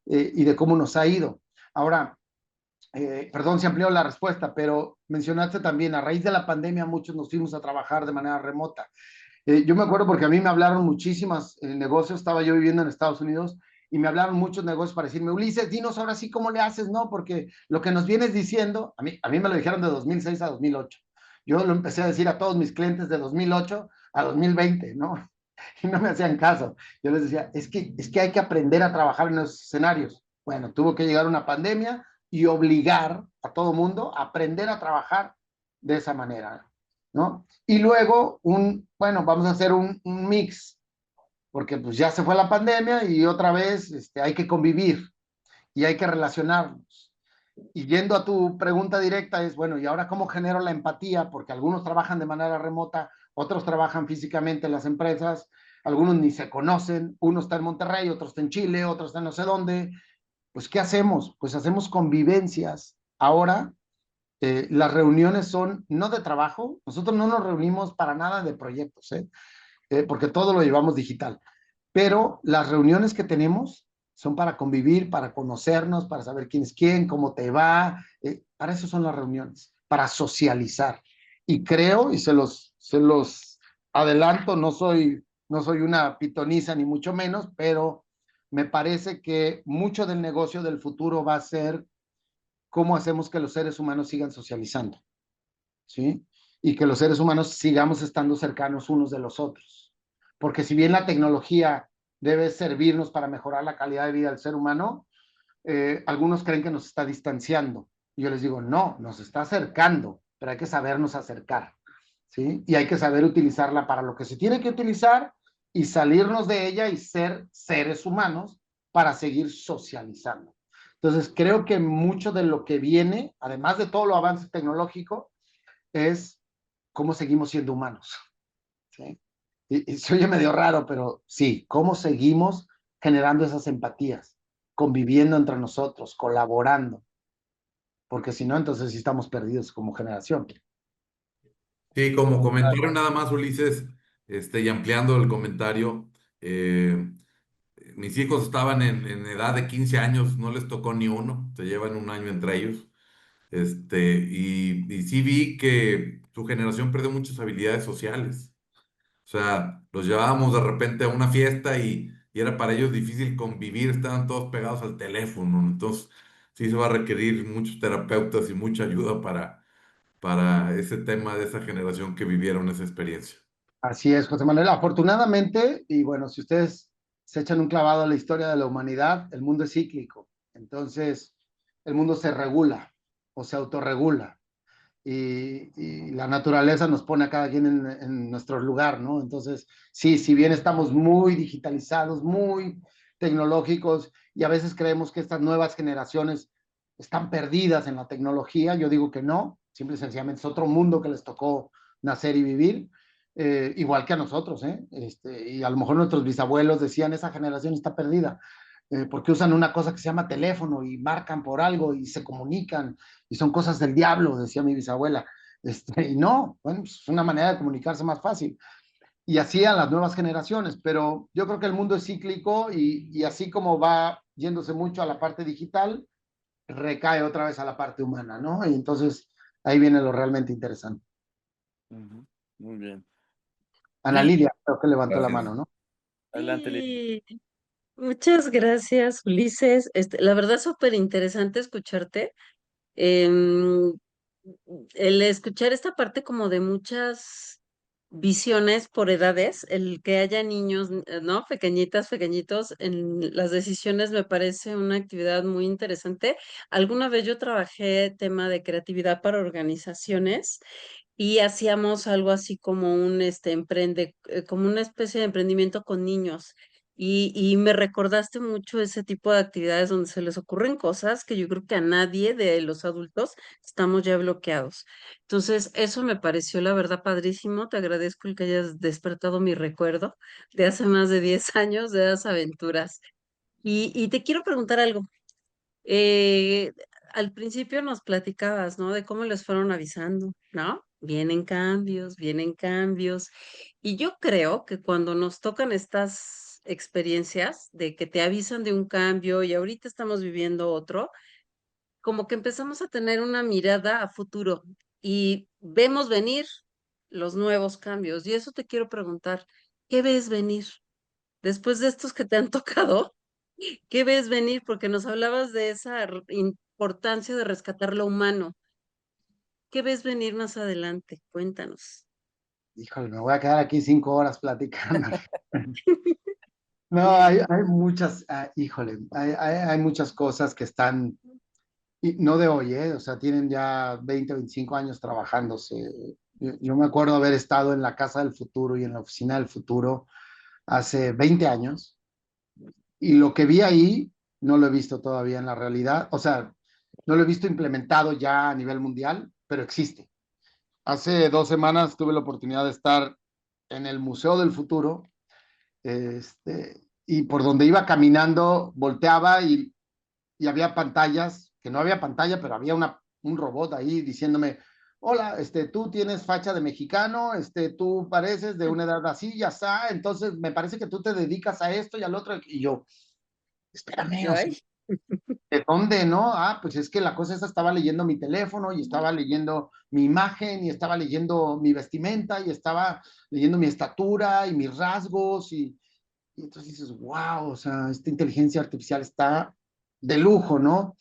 y de cómo nos ha ido. Ahora, perdón si amplió la respuesta, pero mencionaste también, a raíz de la pandemia muchos nos fuimos a trabajar de manera remota. Yo me acuerdo porque a mí me hablaron muchísimas negocios, estaba yo viviendo en Estados Unidos y me hablaron muchos negocios para decirme, Ulises, dinos ahora sí cómo le haces, ¿no? Porque lo que nos vienes diciendo, a mí me lo dijeron de 2006 a 2008. Yo lo empecé a decir a todos mis clientes de 2008 a 2020, ¿no? Y no me hacían caso. Yo les decía, es que hay que aprender a trabajar en esos escenarios. Bueno, tuvo que llegar una pandemia y obligar a todo mundo a aprender a trabajar de esa manera, ¿no? Y luego, bueno, vamos a hacer un mix, porque pues ya se fue la pandemia y otra vez hay que convivir y hay que relacionarnos. Y yendo a tu pregunta directa es, bueno, ¿y ahora cómo genero la empatía? Porque algunos trabajan de manera remota, otros trabajan físicamente en las empresas, algunos ni se conocen, uno está en Monterrey, otro está en Chile, otro está en no sé dónde. Pues, ¿qué hacemos? Pues hacemos convivencias. Ahora, las reuniones son no de trabajo, nosotros no nos reunimos para nada de proyectos, porque todo lo llevamos digital, pero las reuniones que tenemos son para convivir, para conocernos, para saber quién es quién, cómo te va, para eso son las reuniones, para socializar. Y creo, y se los adelanto, no soy una pitoniza ni mucho menos, pero me parece que mucho del negocio del futuro va a ser cómo hacemos que los seres humanos sigan socializando, ¿sí? Y que los seres humanos sigamos estando cercanos unos de los otros. Porque si bien la tecnología debe servirnos para mejorar la calidad de vida del ser humano, algunos creen que nos está distanciando. Y yo les digo, no, nos está acercando, pero hay que sabernos acercar, ¿sí? Y hay que saber utilizarla para lo que se tiene que utilizar y salirnos de ella y ser seres humanos para seguir socializando. Entonces, creo que mucho de lo que viene, además de todo lo avance tecnológico, es cómo seguimos siendo humanos, ¿sí? Y se oye medio raro, pero sí, cómo seguimos generando esas empatías, conviviendo entre nosotros, colaborando, porque si no, entonces sí estamos perdidos como generación. Sí, como comentario nada más, Ulises, y ampliando el comentario, mis hijos estaban en edad de 15 años, no les tocó ni uno, se llevan un año entre ellos. Y sí vi que tu generación perdió muchas habilidades sociales. O sea, los llevábamos de repente a una fiesta y era para ellos difícil convivir, estaban todos pegados al teléfono. Entonces, sí se va a requerir muchos terapeutas y mucha ayuda para ese tema de esa generación que vivieron esa experiencia. Así es, José Manuel. Afortunadamente, y bueno, si ustedes se echan un clavado a la historia de la humanidad, el mundo es cíclico. Entonces, el mundo se regula o se autorregula. Y la naturaleza nos pone a cada quien en nuestro lugar, ¿no? Entonces, sí, si bien estamos muy digitalizados, muy tecnológicos, y a veces creemos que estas nuevas generaciones están perdidas en la tecnología, yo digo que no, simple y sencillamente es otro mundo que les tocó nacer y vivir, igual que a nosotros, ¿eh? Y a lo mejor nuestros bisabuelos decían, esa generación está perdida, porque usan una cosa que se llama teléfono y marcan por algo y se comunican y son cosas del diablo, decía mi bisabuela. Y no, bueno, es una manera de comunicarse más fácil. Y así a las nuevas generaciones, pero yo creo que el mundo es cíclico y así como va yéndose mucho a la parte digital, recae otra vez a la parte humana, ¿no? Y entonces ahí viene lo realmente interesante. Muy bien. Ana Lidia, creo que levantó la Gracias. mano, ¿no? Adelante, Lidia. Sí, muchas gracias, Ulises. La verdad, súper interesante escucharte. Em, el escuchar esta parte como de muchas visiones por edades, el que haya niños, ¿no? Pequeñitas, pequeñitos, en las decisiones me parece una actividad muy interesante. Alguna vez yo trabajé tema de creatividad para organizaciones y hacíamos algo así como un como una especie de emprendimiento con niños. Y me recordaste mucho ese tipo de actividades donde se les ocurren cosas que yo creo que a nadie de los adultos estamos ya bloqueados. Entonces, eso me pareció la verdad padrísimo. Te agradezco el que hayas despertado mi recuerdo de hace más de 10 años de esas aventuras. Y te quiero preguntar algo. Eh, Al principio nos platicabas, ¿no? De cómo les fueron avisando, ¿no? Vienen cambios, vienen cambios. Y yo creo que cuando nos tocan estas experiencias de que te avisan de un cambio y ahorita estamos viviendo otro, como que empezamos a tener una mirada a futuro y vemos venir los nuevos cambios. Y eso te quiero preguntar, ¿qué ves venir? Después de estos que te han tocado, ¿qué ves venir? Porque nos hablabas de esa importancia de rescatar lo humano. ¿Qué ves venir más adelante? Cuéntanos. Híjole, me voy a quedar aquí 5 horas platicando. No, hay muchas, híjole, hay muchas cosas que están, y no de hoy, o sea, tienen ya 20, 25 años trabajándose. Yo me acuerdo haber estado en la Casa del Futuro y en la Oficina del Futuro hace 20 años, y lo que vi ahí no lo he visto todavía en la realidad, o sea, no lo he visto implementado ya a nivel mundial, pero existe. Hace 2 semanas tuve la oportunidad de estar en el Museo del Futuro, y por donde iba caminando volteaba y había pantallas, que no había pantalla, pero había un robot ahí diciéndome, hola, tú tienes facha de mexicano, tú pareces de una edad así, ya está, entonces me parece que tú te dedicas a esto y al otro, y yo, espérame, o sea, Ay, ¿de dónde, no? Pues es que la cosa esa, estaba leyendo mi teléfono y estaba leyendo mi imagen y estaba leyendo mi vestimenta y estaba leyendo mi estatura y mis rasgos y entonces dices, wow, o sea, esta inteligencia artificial está de lujo, ¿no?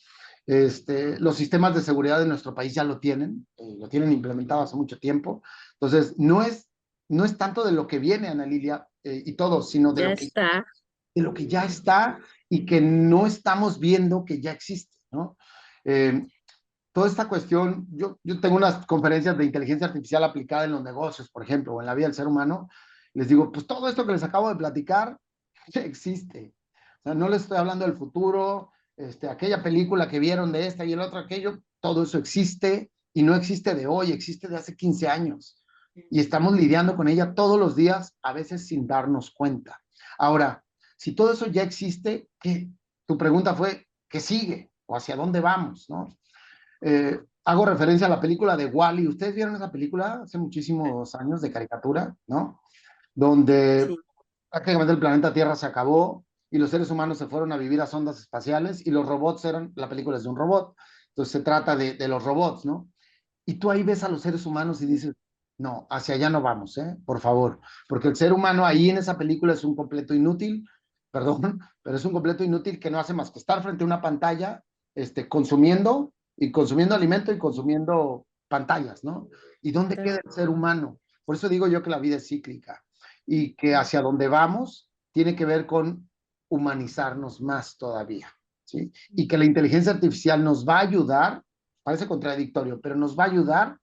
Los sistemas de seguridad de nuestro país ya lo tienen implementado hace mucho tiempo. Entonces, no es tanto de lo que viene, Ana Lilia, y todo, sino ya está. de lo que ya está y que no estamos viendo que ya existe, ¿no? Eh, Toda esta cuestión, yo tengo unas conferencias de inteligencia artificial aplicada en los negocios, por ejemplo, o en la vida del ser humano, les digo, pues todo esto que les acabo de platicar ya existe. O sea, no les estoy hablando del futuro, aquella película que vieron de esta y el otro, aquello, todo eso existe y no existe de hoy, existe de hace 15 años. Y estamos lidiando con ella todos los días, a veces sin darnos cuenta. Ahora, si todo eso ya existe, ¿qué? Tu pregunta fue, ¿qué sigue? ¿O hacia dónde vamos? ¿No? Hago referencia a la película de Wall-E. ¿Ustedes vieron esa película hace muchísimos años de caricatura, ¿no? Donde Sí, prácticamente el planeta Tierra se acabó y los seres humanos se fueron a vivir a sondas espaciales y los robots la película es de un robot. Entonces se trata de los robots, ¿no? Y tú ahí ves a los seres humanos y dices, no, hacia allá no vamos, por favor, porque el ser humano ahí en esa película es un completo inútil, perdón, pero es un completo inútil que no hace más que estar frente a una pantalla, consumiendo y consumiendo alimento y consumiendo pantallas, ¿no? ¿Y dónde claro. queda el ser humano? Por eso digo yo que la vida es cíclica y que hacia donde vamos tiene que ver con humanizarnos más todavía, ¿sí? Y que la inteligencia artificial nos va a ayudar, parece contradictorio, pero nos va a ayudar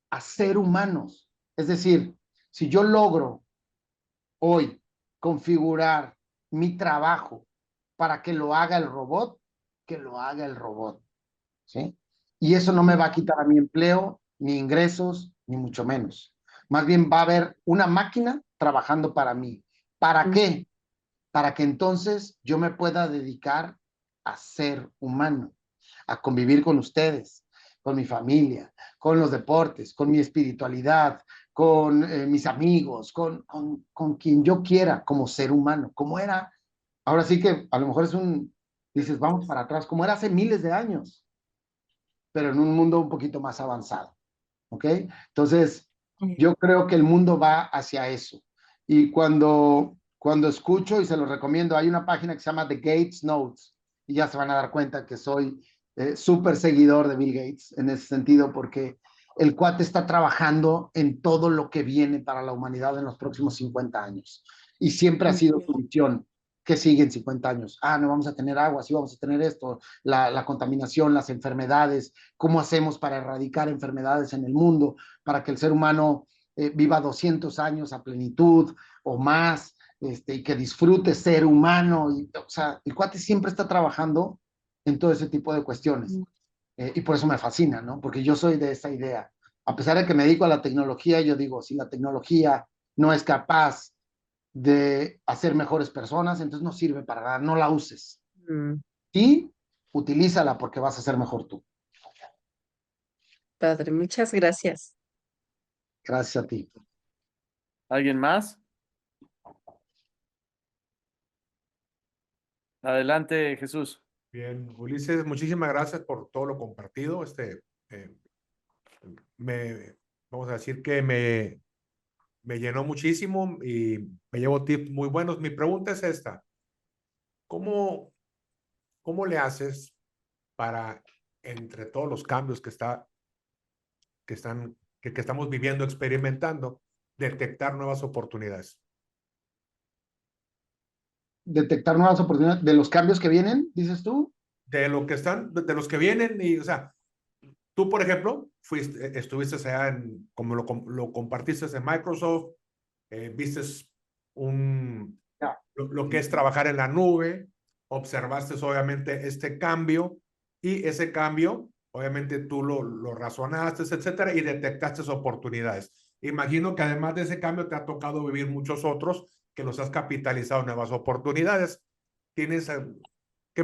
a ser humanos. Es decir, si yo logro hoy configurar mi trabajo para que lo haga el robot, que lo haga el robot, ¿sí? Y eso no me va a quitar a mi empleo, ni ingresos, ni mucho menos. Más bien va a haber una máquina trabajando para mí. ¿Para qué? Para que entonces yo me pueda dedicar a ser humano, a convivir con ustedes, con mi familia, con los deportes, con mi espiritualidad, con mis amigos, con quien yo quiera como ser humano, como era. Ahora sí que a lo mejor dices, vamos para atrás, como era hace miles de años, pero en un mundo un poquito más avanzado, ¿ok? Entonces, yo creo que el mundo va hacia eso. Y cuando escucho, y se lo recomiendo, hay una página que se llama The Gates Notes, y ya se van a dar cuenta que soy súper seguidor de Bill Gates en ese sentido, porque el cuate está trabajando en todo lo que viene para la humanidad en los próximos 50 años. Y siempre ha sido su visión. ¿Qué sigue en 50 años? No vamos a tener agua, sí vamos a tener esto, la contaminación, las enfermedades, cómo hacemos para erradicar enfermedades en el mundo, para que el ser humano viva 200 años a plenitud o más, y que disfrute ser humano. O sea, el cuate siempre está trabajando en todo ese tipo de cuestiones. Y por eso me fascina, ¿no? Porque yo soy de esa idea. A pesar de que me dedico a la tecnología, yo digo, si la tecnología no es capaz de hacer mejores personas, entonces no sirve para nada, no la uses. Y utilízala porque vas a ser mejor tú. Padre, muchas gracias. Gracias a ti. ¿Alguien más? Adelante, Jesús. Bien, Ulises, muchísimas gracias por todo lo compartido. Vamos a decir que me llenó muchísimo y me llevo tips muy buenos. Mi pregunta es esta: ¿cómo le haces para, entre todos los cambios que estamos viviendo, experimentando, detectar nuevas oportunidades? Detectar nuevas oportunidades de los cambios que vienen, dices tú. De los que vienen, y, o sea, tú, por ejemplo, estuviste allá como lo compartiste en Microsoft, vistes lo que es trabajar en la nube, observaste obviamente este cambio, y ese cambio, obviamente tú lo razonaste, etcétera, y detectaste oportunidades. Imagino que además de ese cambio te ha tocado vivir muchos otros que los has capitalizado en nuevas oportunidades. ¿Qué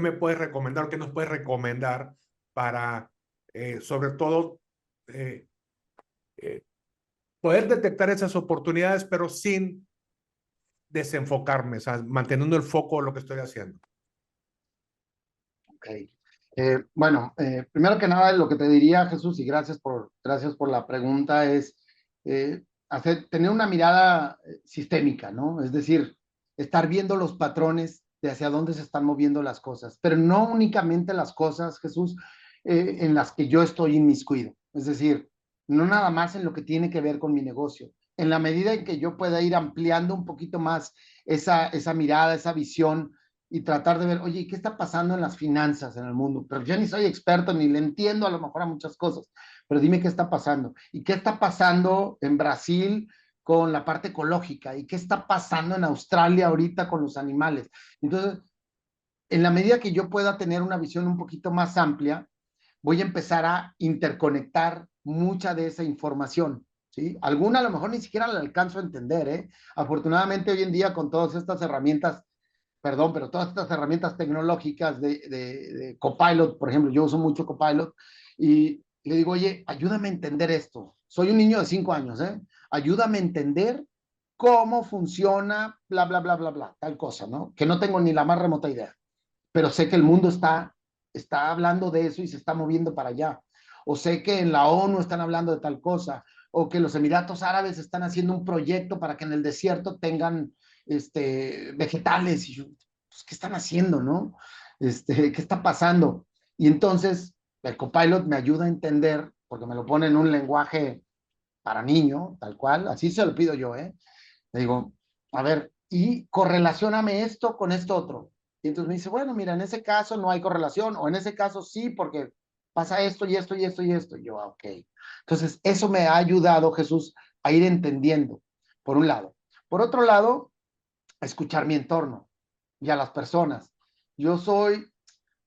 me puedes recomendar? ¿Qué nos puedes recomendar para, sobre todo, poder detectar esas oportunidades, pero sin desenfocarme, o sea, manteniendo el foco de lo que estoy haciendo? Ok. Bueno, primero que nada, lo que te diría, Jesús, y gracias por la pregunta, es tener una mirada sistémica, ¿no? Es decir, estar viendo los patrones de hacia dónde se están moviendo las cosas, pero no únicamente las cosas, Jesús, en las que yo estoy inmiscuido. Es decir, no nada más en lo que tiene que ver con mi negocio. En la medida en que yo pueda ir ampliando un poquito más esa mirada, esa visión, y tratar de ver, oye, ¿qué está pasando en las finanzas en el mundo? Pero yo ni soy experto, ni le entiendo a lo mejor a muchas cosas, pero dime qué está pasando. ¿Y qué está pasando en Brasil con la parte ecológica? ¿Y qué está pasando en Australia ahorita con los animales? Entonces, en la medida que yo pueda tener una visión un poquito más amplia, voy a empezar a interconectar mucha de esa información, ¿sí? Alguna a lo mejor ni siquiera la alcanzo a entender, ¿eh? Afortunadamente hoy en día con todas estas herramientas, pero todas estas herramientas tecnológicas de Copilot, por ejemplo, yo uso mucho Copilot y le digo, oye, ayúdame a entender esto. Soy un niño de 5 años, ¿eh? Ayúdame a entender cómo funciona, bla, bla, bla, bla, bla, tal cosa, ¿no? Que no tengo ni la más remota idea, pero sé que el mundo está hablando de eso y se está moviendo para allá. O sé que en la ONU están hablando de tal cosa, o que los Emiratos Árabes están haciendo un proyecto para que en el desierto tengan vegetales. Y yo, pues, ¿qué están haciendo, no? ¿Qué está pasando? Y entonces el Copilot me ayuda a entender, porque me lo pone en un lenguaje para niño, tal cual, así se lo pido yo, ¿eh? Le digo, a ver, y correlacióname esto con esto otro. Y entonces me dice, bueno, mira, en ese caso no hay correlación, o en ese caso sí, porque pasa esto y esto y esto y esto. Y yo, ok. Entonces, eso me ha ayudado, Jesús, a ir entendiendo, por un lado. Por otro lado, a escuchar mi entorno y a las personas. Yo soy,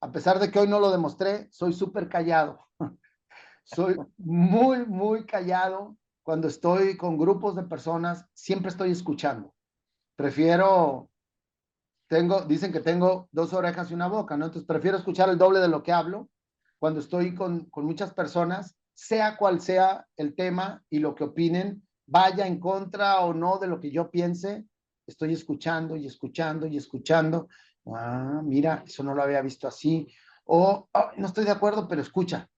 a pesar de que hoy no lo demostré, soy súper callado. Soy muy, muy callado. Cuando estoy con grupos de personas, siempre estoy escuchando. Dicen que tengo 2 orejas y una boca, ¿no? Entonces prefiero escuchar el doble de lo que hablo cuando estoy con muchas personas, sea cual sea el tema y lo que opinen, vaya en contra o no de lo que yo piense, estoy escuchando y escuchando y escuchando. Mira, eso no lo había visto así. O no estoy de acuerdo, pero escucha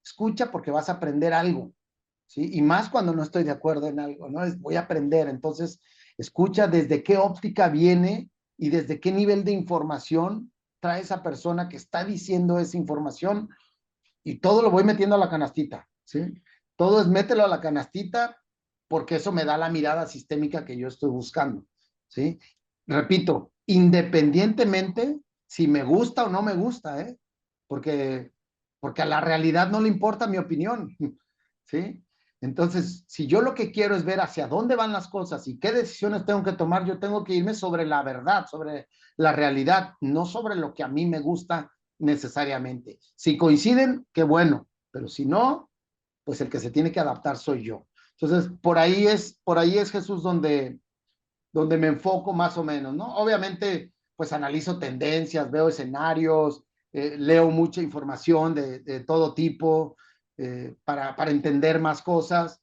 porque vas a aprender algo, ¿sí? Y más cuando no estoy de acuerdo en algo, ¿no? Voy a aprender. Entonces, escucha desde qué óptica viene y desde qué nivel de información trae esa persona que está diciendo esa información, y todo lo voy metiendo a la canastita, ¿sí? Todo es mételo a la canastita porque eso me da la mirada sistémica que yo estoy buscando, ¿sí? Repito, independientemente si me gusta o no me gusta, ¿eh? Porque a la realidad no le importa mi opinión, ¿sí? Entonces, si yo lo que quiero es ver hacia dónde van las cosas y qué decisiones tengo que tomar, yo tengo que irme sobre la verdad, sobre la realidad, no sobre lo que a mí me gusta necesariamente. Si coinciden, qué bueno, pero si no, pues el que se tiene que adaptar soy yo. Entonces, por ahí es Jesús donde me enfoco más o menos, ¿no? Obviamente, pues analizo tendencias, veo escenarios, leo mucha información de todo tipo para entender más cosas.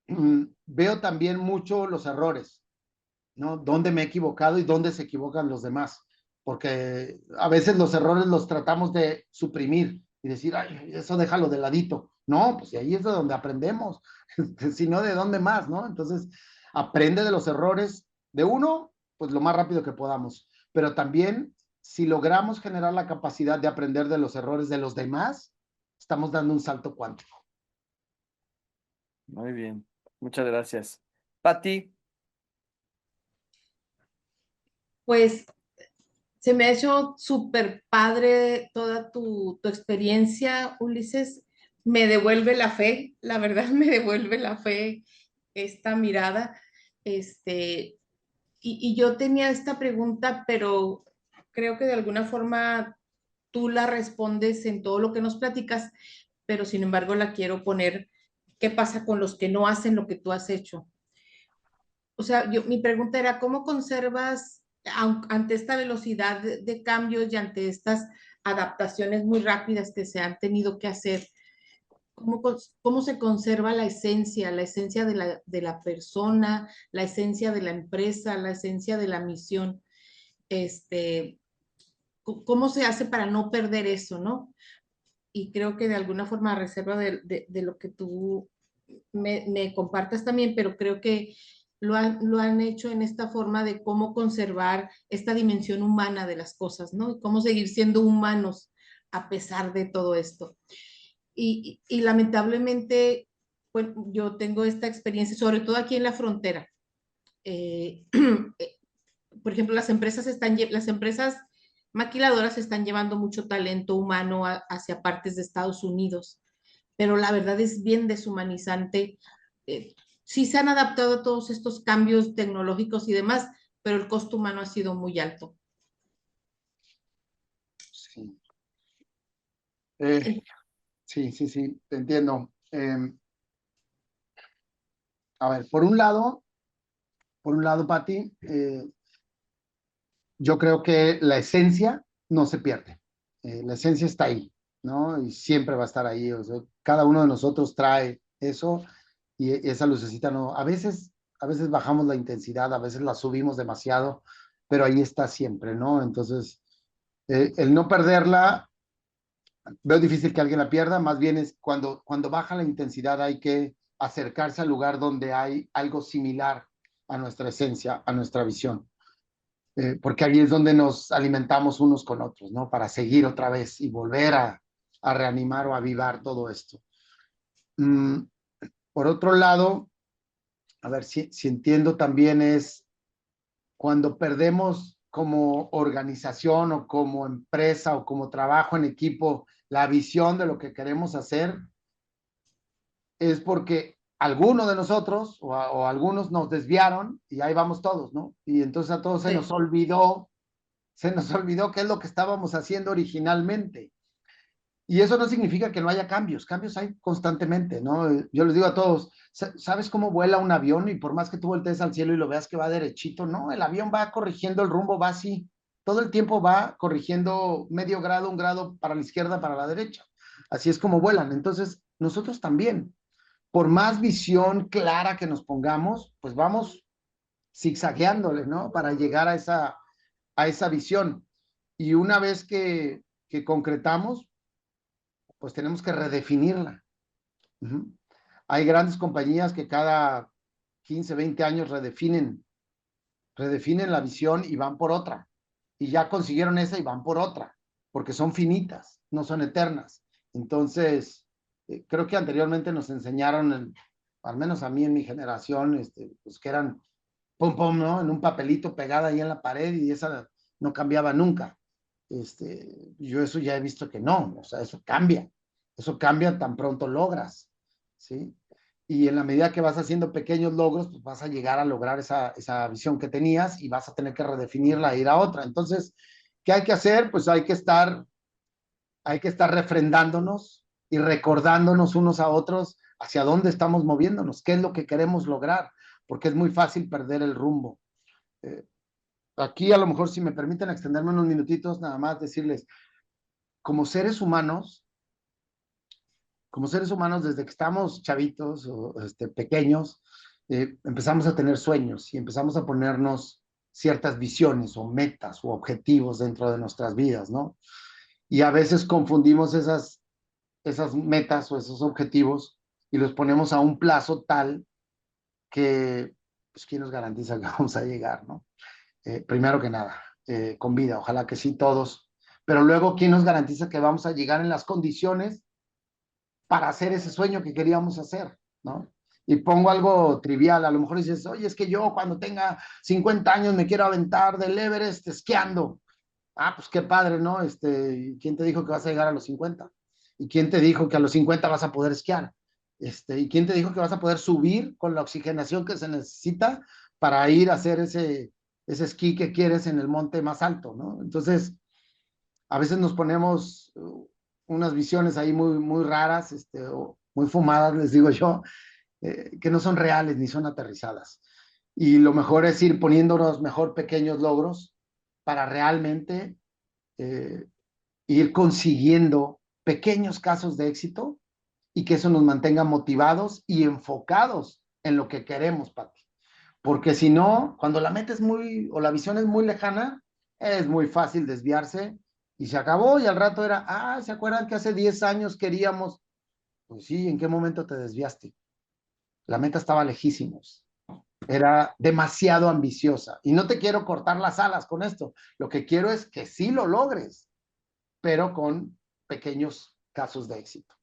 Veo también mucho los errores, ¿no? Dónde me he equivocado y dónde se equivocan los demás, porque a veces los errores los tratamos de suprimir y decir, ay, eso déjalo de ladito. No, pues ahí es de donde aprendemos, si no, ¿de dónde más, no? Entonces, aprende de los errores de uno, pues lo más rápido que podamos, pero también si logramos generar la capacidad de aprender de los errores de los demás, estamos dando un salto cuántico. Muy bien, muchas gracias. Pati, Pues se me ha hecho súper padre toda tu experiencia, Ulises. Me devuelve la fe, la verdad me devuelve la fe esta mirada. Y yo tenía esta pregunta, pero creo que de alguna forma tú la respondes en todo lo que nos platicas, pero sin embargo la quiero poner, ¿qué pasa con los que no hacen lo que tú has hecho? O sea, mi pregunta era, ¿cómo conservas ante esta velocidad de cambios y ante estas adaptaciones muy rápidas que se han tenido que hacer? ¿Cómo se conserva la esencia de la persona, la esencia de la empresa, la esencia de la misión? ¿Cómo se hace para no perder eso, no? Y creo que de alguna forma, a reserva de lo que tú me compartas también, pero creo que lo han hecho en esta forma de cómo conservar esta dimensión humana de las cosas, ¿no? Y cómo seguir siendo humanos a pesar de todo esto. Y lamentablemente, pues yo tengo esta experiencia, sobre todo aquí en la frontera. Por ejemplo, las empresas maquiladoras están llevando mucho talento humano hacia partes de Estados Unidos, pero la verdad es bien deshumanizante. Sí se han adaptado a todos estos cambios tecnológicos y demás, pero el costo humano ha sido muy alto. Sí. Sí, te entiendo. A ver, por un lado, Pati, yo creo que la esencia no se pierde. La esencia está ahí, ¿no? Y siempre va a estar ahí. O sea, cada uno de nosotros trae eso y esa lucecita no. A veces bajamos la intensidad, a veces la subimos demasiado, pero ahí está siempre, ¿no? Entonces, el no perderla, veo difícil que alguien la pierda, más bien es cuando baja la intensidad hay que acercarse al lugar donde hay algo similar a nuestra esencia, a nuestra visión. Porque ahí es donde nos alimentamos unos con otros, ¿no? Para seguir otra vez y volver a reanimar o avivar todo esto. Por otro lado, a ver si entiendo también es cuando perdemos como organización o como empresa o como trabajo en equipo la visión de lo que queremos hacer, es porque alguno de nosotros o algunos nos desviaron y ahí vamos todos, ¿no? Y entonces a todos se nos olvidó qué es lo que estábamos haciendo originalmente. Y eso no significa que no haya cambios hay constantemente, ¿no? Yo les digo a todos, ¿sabes cómo vuela un avión? Y por más que tú voltees al cielo y lo veas que va derechito, no, el avión va corrigiendo el rumbo, va así, todo el tiempo va corrigiendo medio grado, un grado para la izquierda, para la derecha. Así es como vuelan. Entonces, nosotros también, por más visión clara que nos pongamos, pues vamos zigzagueándole, ¿no? Para llegar a esa visión. Y una vez que concretamos, pues tenemos que redefinirla. Hay grandes compañías que cada 15, 20 años redefinen la visión y van por otra. Y ya consiguieron esa y van por otra, porque son finitas, no son eternas. Entonces, Creo que anteriormente nos enseñaron, al menos a mí en mi generación, pues que eran pum pum, ¿no? En un papelito pegada ahí en la pared y esa no cambiaba nunca. Yo eso ya he visto que no, o sea, eso cambia tan pronto logras, ¿sí? Y en la medida que vas haciendo pequeños logros, pues vas a llegar a lograr esa visión que tenías y vas a tener que redefinirla e ir a otra. Entonces, ¿qué hay que hacer? Pues hay que estar refrendándonos y recordándonos unos a otros hacia dónde estamos moviéndonos, qué es lo que queremos lograr, porque es muy fácil perder el rumbo. Aquí a lo mejor, si me permiten extenderme unos minutitos, nada más decirles, como seres humanos, desde que estamos chavitos o pequeños, empezamos a tener sueños y empezamos a ponernos ciertas visiones o metas o objetivos dentro de nuestras vidas, ¿no? Y a veces confundimos esas metas o esos objetivos y los ponemos a un plazo tal que, pues, ¿quién nos garantiza que vamos a llegar, no? Primero que nada, con vida, ojalá que sí todos, pero luego, ¿quién nos garantiza que vamos a llegar en las condiciones para hacer ese sueño que queríamos hacer, ¿no? Y pongo algo trivial, a lo mejor dices, oye, es que yo cuando tenga 50 años me quiero aventar del Everest esquiando. Ah, pues qué padre, ¿no? ¿Quién te dijo que vas a llegar a los 50? ¿Y quién te dijo que a los 50 vas a poder esquiar? ¿Y quién te dijo que vas a poder subir con la oxigenación que se necesita para ir a hacer ese esquí que quieres en el monte más alto, ¿no? Entonces, a veces nos ponemos unas visiones ahí muy, muy raras, o muy fumadas, les digo yo, que no son reales ni son aterrizadas. Y lo mejor es ir poniéndonos mejor pequeños logros para realmente eh, ir consiguiendo pequeños casos de éxito y que eso nos mantenga motivados y enfocados en lo que queremos, Pati. Porque si no, cuando la meta es muy, o la visión es muy lejana, es muy fácil desviarse y se acabó y al rato era, ¿se acuerdan que hace 10 años queríamos? Pues sí, ¿en qué momento te desviaste? La meta estaba lejísimos. Era demasiado ambiciosa. Y no te quiero cortar las alas con esto. Lo que quiero es que sí lo logres, pero con pequeños casos de éxito.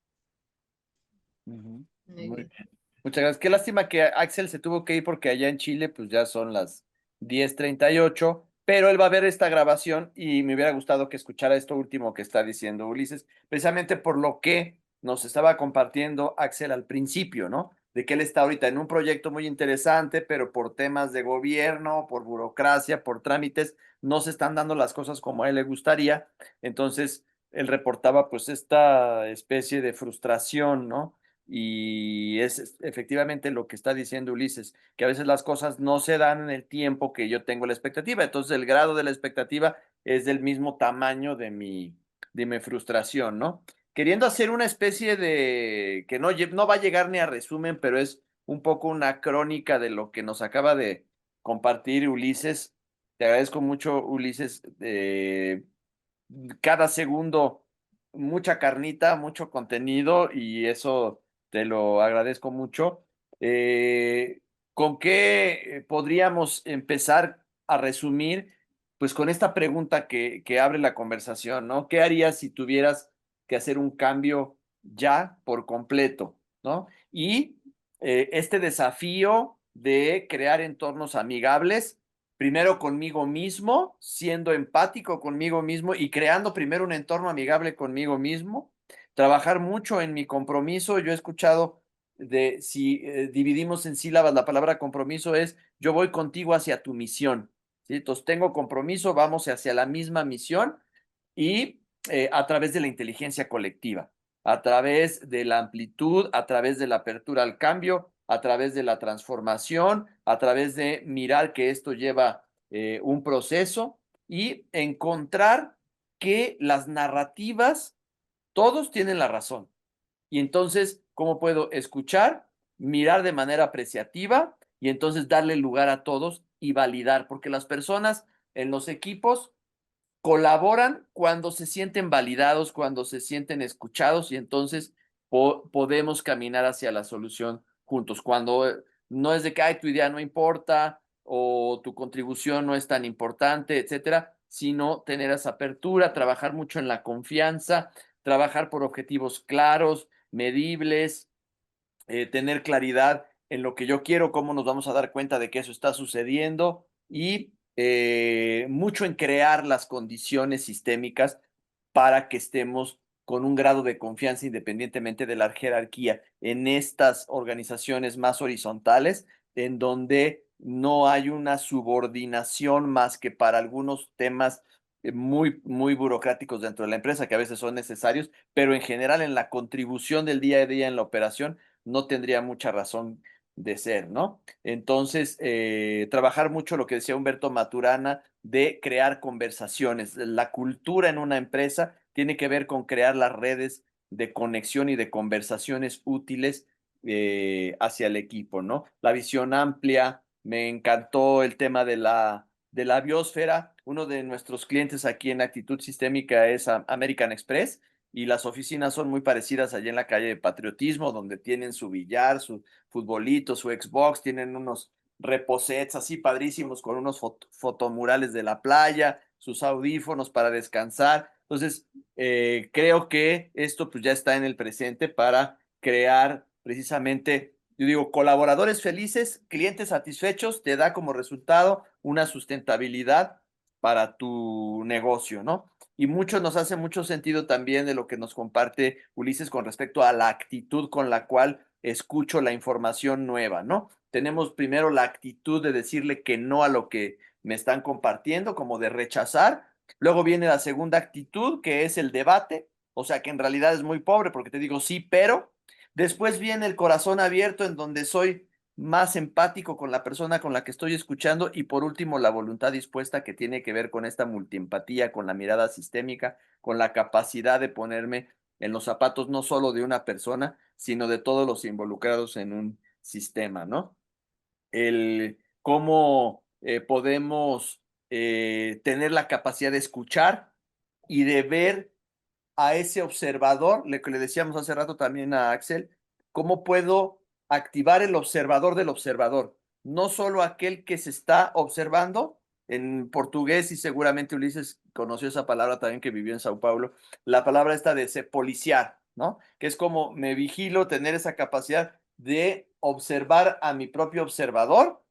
Muy bien. Muchas gracias. Qué lástima que Axel se tuvo que ir porque allá en Chile pues ya son las 10:38, pero él va a ver esta grabación y me hubiera gustado que escuchara esto último que está diciendo Ulises, precisamente por lo que nos estaba compartiendo Axel al principio, ¿no? De que él está ahorita en un proyecto muy interesante, pero por temas de gobierno, por burocracia, por trámites, no se están dando las cosas como a él le gustaría. Entonces, él reportaba pues esta especie de frustración, ¿no? Y es efectivamente lo que está diciendo Ulises, que a veces las cosas no se dan en el tiempo que yo tengo la expectativa. Entonces el grado de la expectativa es del mismo tamaño de mi frustración, ¿no? Queriendo hacer una especie de, que no va a llegar ni a resumen, pero es un poco una crónica de lo que nos acaba de compartir Ulises. Te agradezco mucho, Ulises. Cada segundo, mucha carnita, mucho contenido y eso te lo agradezco mucho. ¿Con qué podríamos empezar a resumir? Pues con esta pregunta que abre la conversación, ¿no? ¿Qué harías si tuvieras que hacer un cambio ya por completo, ¿no? Y este desafío de crear entornos amigables primero conmigo mismo, siendo empático conmigo mismo y creando primero un entorno amigable conmigo mismo, trabajar mucho en mi compromiso. Yo he escuchado de si dividimos en sílabas la palabra compromiso es yo voy contigo hacia tu misión, ¿sí? Entonces tengo compromiso, vamos hacia la misma misión y a través de la inteligencia colectiva, a través de la amplitud, a través de la apertura al cambio, a través de la transformación, a través de mirar que esto lleva un proceso y encontrar que las narrativas, todos tienen la razón. Y entonces, ¿cómo puedo escuchar, mirar de manera apreciativa y entonces darle lugar a todos y validar? Porque las personas en los equipos colaboran cuando se sienten validados, cuando se sienten escuchados y entonces podemos caminar hacia la solución juntos. Cuando no es de que tu idea no importa o tu contribución no es tan importante, etcétera, sino tener esa apertura, trabajar mucho en la confianza, trabajar por objetivos claros, medibles, tener claridad en lo que yo quiero, cómo nos vamos a dar cuenta de que eso está sucediendo y mucho en crear las condiciones sistémicas para que estemos con un grado de confianza independientemente de la jerarquía en estas organizaciones más horizontales, en donde no hay una subordinación más que para algunos temas muy burocráticos dentro de la empresa, que a veces son necesarios, pero en general en la contribución del día a día en la operación no tendría mucha razón de ser, ¿no? Entonces, trabajar mucho lo que decía Humberto Maturana de crear conversaciones. La cultura en una empresa tiene que ver con crear las redes de conexión y de conversaciones útiles hacia el equipo, ¿no? La visión amplia, me encantó el tema de la biosfera. Uno de nuestros clientes aquí en Actitud Sistémica es American Express y las oficinas son muy parecidas allá en la calle de Patriotismo, donde tienen su billar, su futbolito, su Xbox, tienen unos reposets así padrísimos con unos fotomurales de la playa, sus audífonos para descansar. Entonces, creo que esto pues ya está en el presente para crear precisamente, yo digo, colaboradores felices, clientes satisfechos, te da como resultado una sustentabilidad para tu negocio, ¿no? Y mucho nos hace mucho sentido también de lo que nos comparte Ulises con respecto a la actitud con la cual escucho la información nueva, ¿no? Tenemos primero la actitud de decirle que no a lo que me están compartiendo, como de rechazar. Luego viene la segunda actitud, que es el debate, o sea que en realidad es muy pobre porque te digo sí, pero. Después viene el corazón abierto, en donde soy más empático con la persona con la que estoy escuchando, y por último la voluntad dispuesta, que tiene que ver con esta multiempatía, con la mirada sistémica, con la capacidad de ponerme en los zapatos no solo de una persona, sino de todos los involucrados en un sistema, ¿no? El cómo podemos tener la capacidad de escuchar y de ver a ese observador, lo que le decíamos hace rato también a Axel, cómo puedo activar el observador del observador, no solo aquel que se está observando. En portugués, y seguramente Ulises conoció esa palabra también, que vivió en Sao Paulo, la palabra esta de se policiar, ¿no? Que es como me vigilo, tener esa capacidad de observar a mi propio observador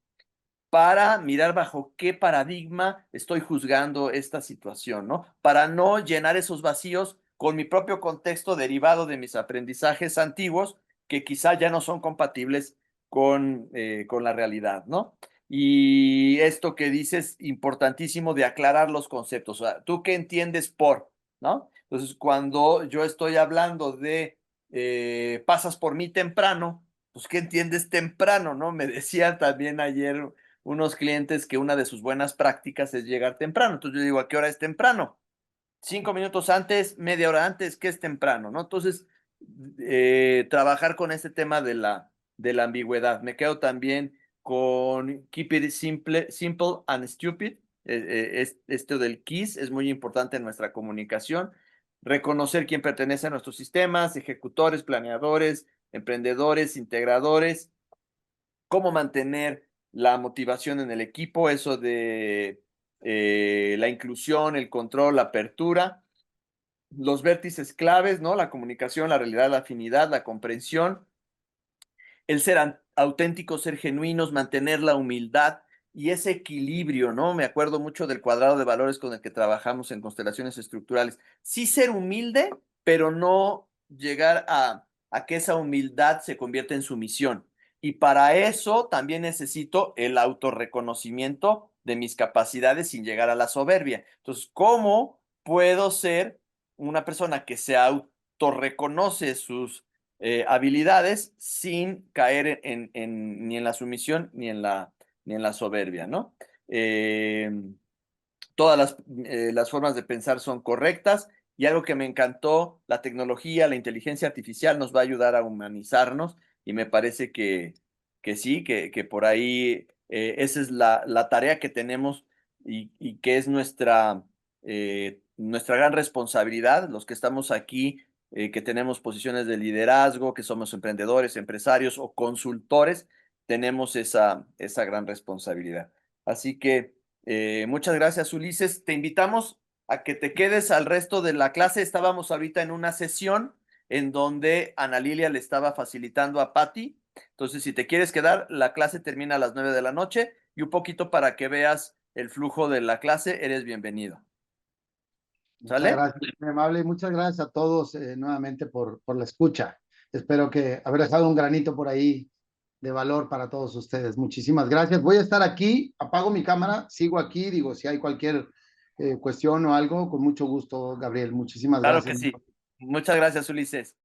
para mirar bajo qué paradigma estoy juzgando esta situación, ¿no? Para no llenar esos vacíos con mi propio contexto derivado de mis aprendizajes antiguos, que quizá ya no son compatibles con la realidad, ¿no? Y esto que dices, importantísimo de aclarar los conceptos. O sea, ¿tú qué entiendes por, no? Entonces, cuando yo estoy hablando de pasas por mí temprano, pues ¿qué entiendes temprano, no? Me decía también ayer unos clientes que una de sus buenas prácticas es llegar temprano. Entonces yo digo, ¿a qué hora es temprano? 5 minutos antes, media hora antes, ¿qué es temprano? ¿No? Entonces, trabajar con este tema de la ambigüedad. Me quedo también con keep it simple and stupid. Esto del KISS es muy importante en nuestra comunicación. Reconocer quién pertenece a nuestros sistemas, ejecutores, planeadores, emprendedores, integradores. Cómo mantener la motivación en el equipo, eso de la inclusión, el control, la apertura, los vértices claves, ¿no? La comunicación, la realidad, la afinidad, la comprensión, el ser auténticos, ser genuinos, mantener la humildad y ese equilibrio, ¿no? Me acuerdo mucho del cuadrado de valores con el que trabajamos en constelaciones estructurales. Sí ser humilde, pero no llegar a que esa humildad se convierta en sumisión. Y para eso también necesito el autorreconocimiento de mis capacidades sin llegar a la soberbia. Entonces, ¿cómo puedo ser una persona que se autorreconoce sus habilidades sin caer ni en la sumisión ni en la soberbia, ¿no? Todas las formas de pensar son correctas, y algo que me encantó, la tecnología, la inteligencia artificial nos va a ayudar a humanizarnos, y me parece que sí, que por ahí esa es la tarea que tenemos, y que es nuestra gran responsabilidad, los que estamos aquí, que tenemos posiciones de liderazgo, que somos emprendedores, empresarios o consultores, tenemos esa gran responsabilidad. Así que muchas gracias, Ulises. Te invitamos a que te quedes al resto de la clase. Estábamos ahorita en una sesión en donde Ana Lilia le estaba facilitando a Patty. Entonces, si te quieres quedar, la clase termina a las 9 de la noche y un poquito para que veas el flujo de la clase, eres bienvenido. Muchas ¿Sale? gracias, muy amable. Muchas gracias a todos nuevamente por la escucha. Espero que haber dejado un granito por ahí de valor para todos ustedes. Muchísimas gracias. Voy a estar aquí, apago mi cámara, sigo aquí, digo, si hay cualquier cuestión o algo, con mucho gusto, Gabriel. Muchísimas Claro que gracias. sí. Muchas gracias, Ulises.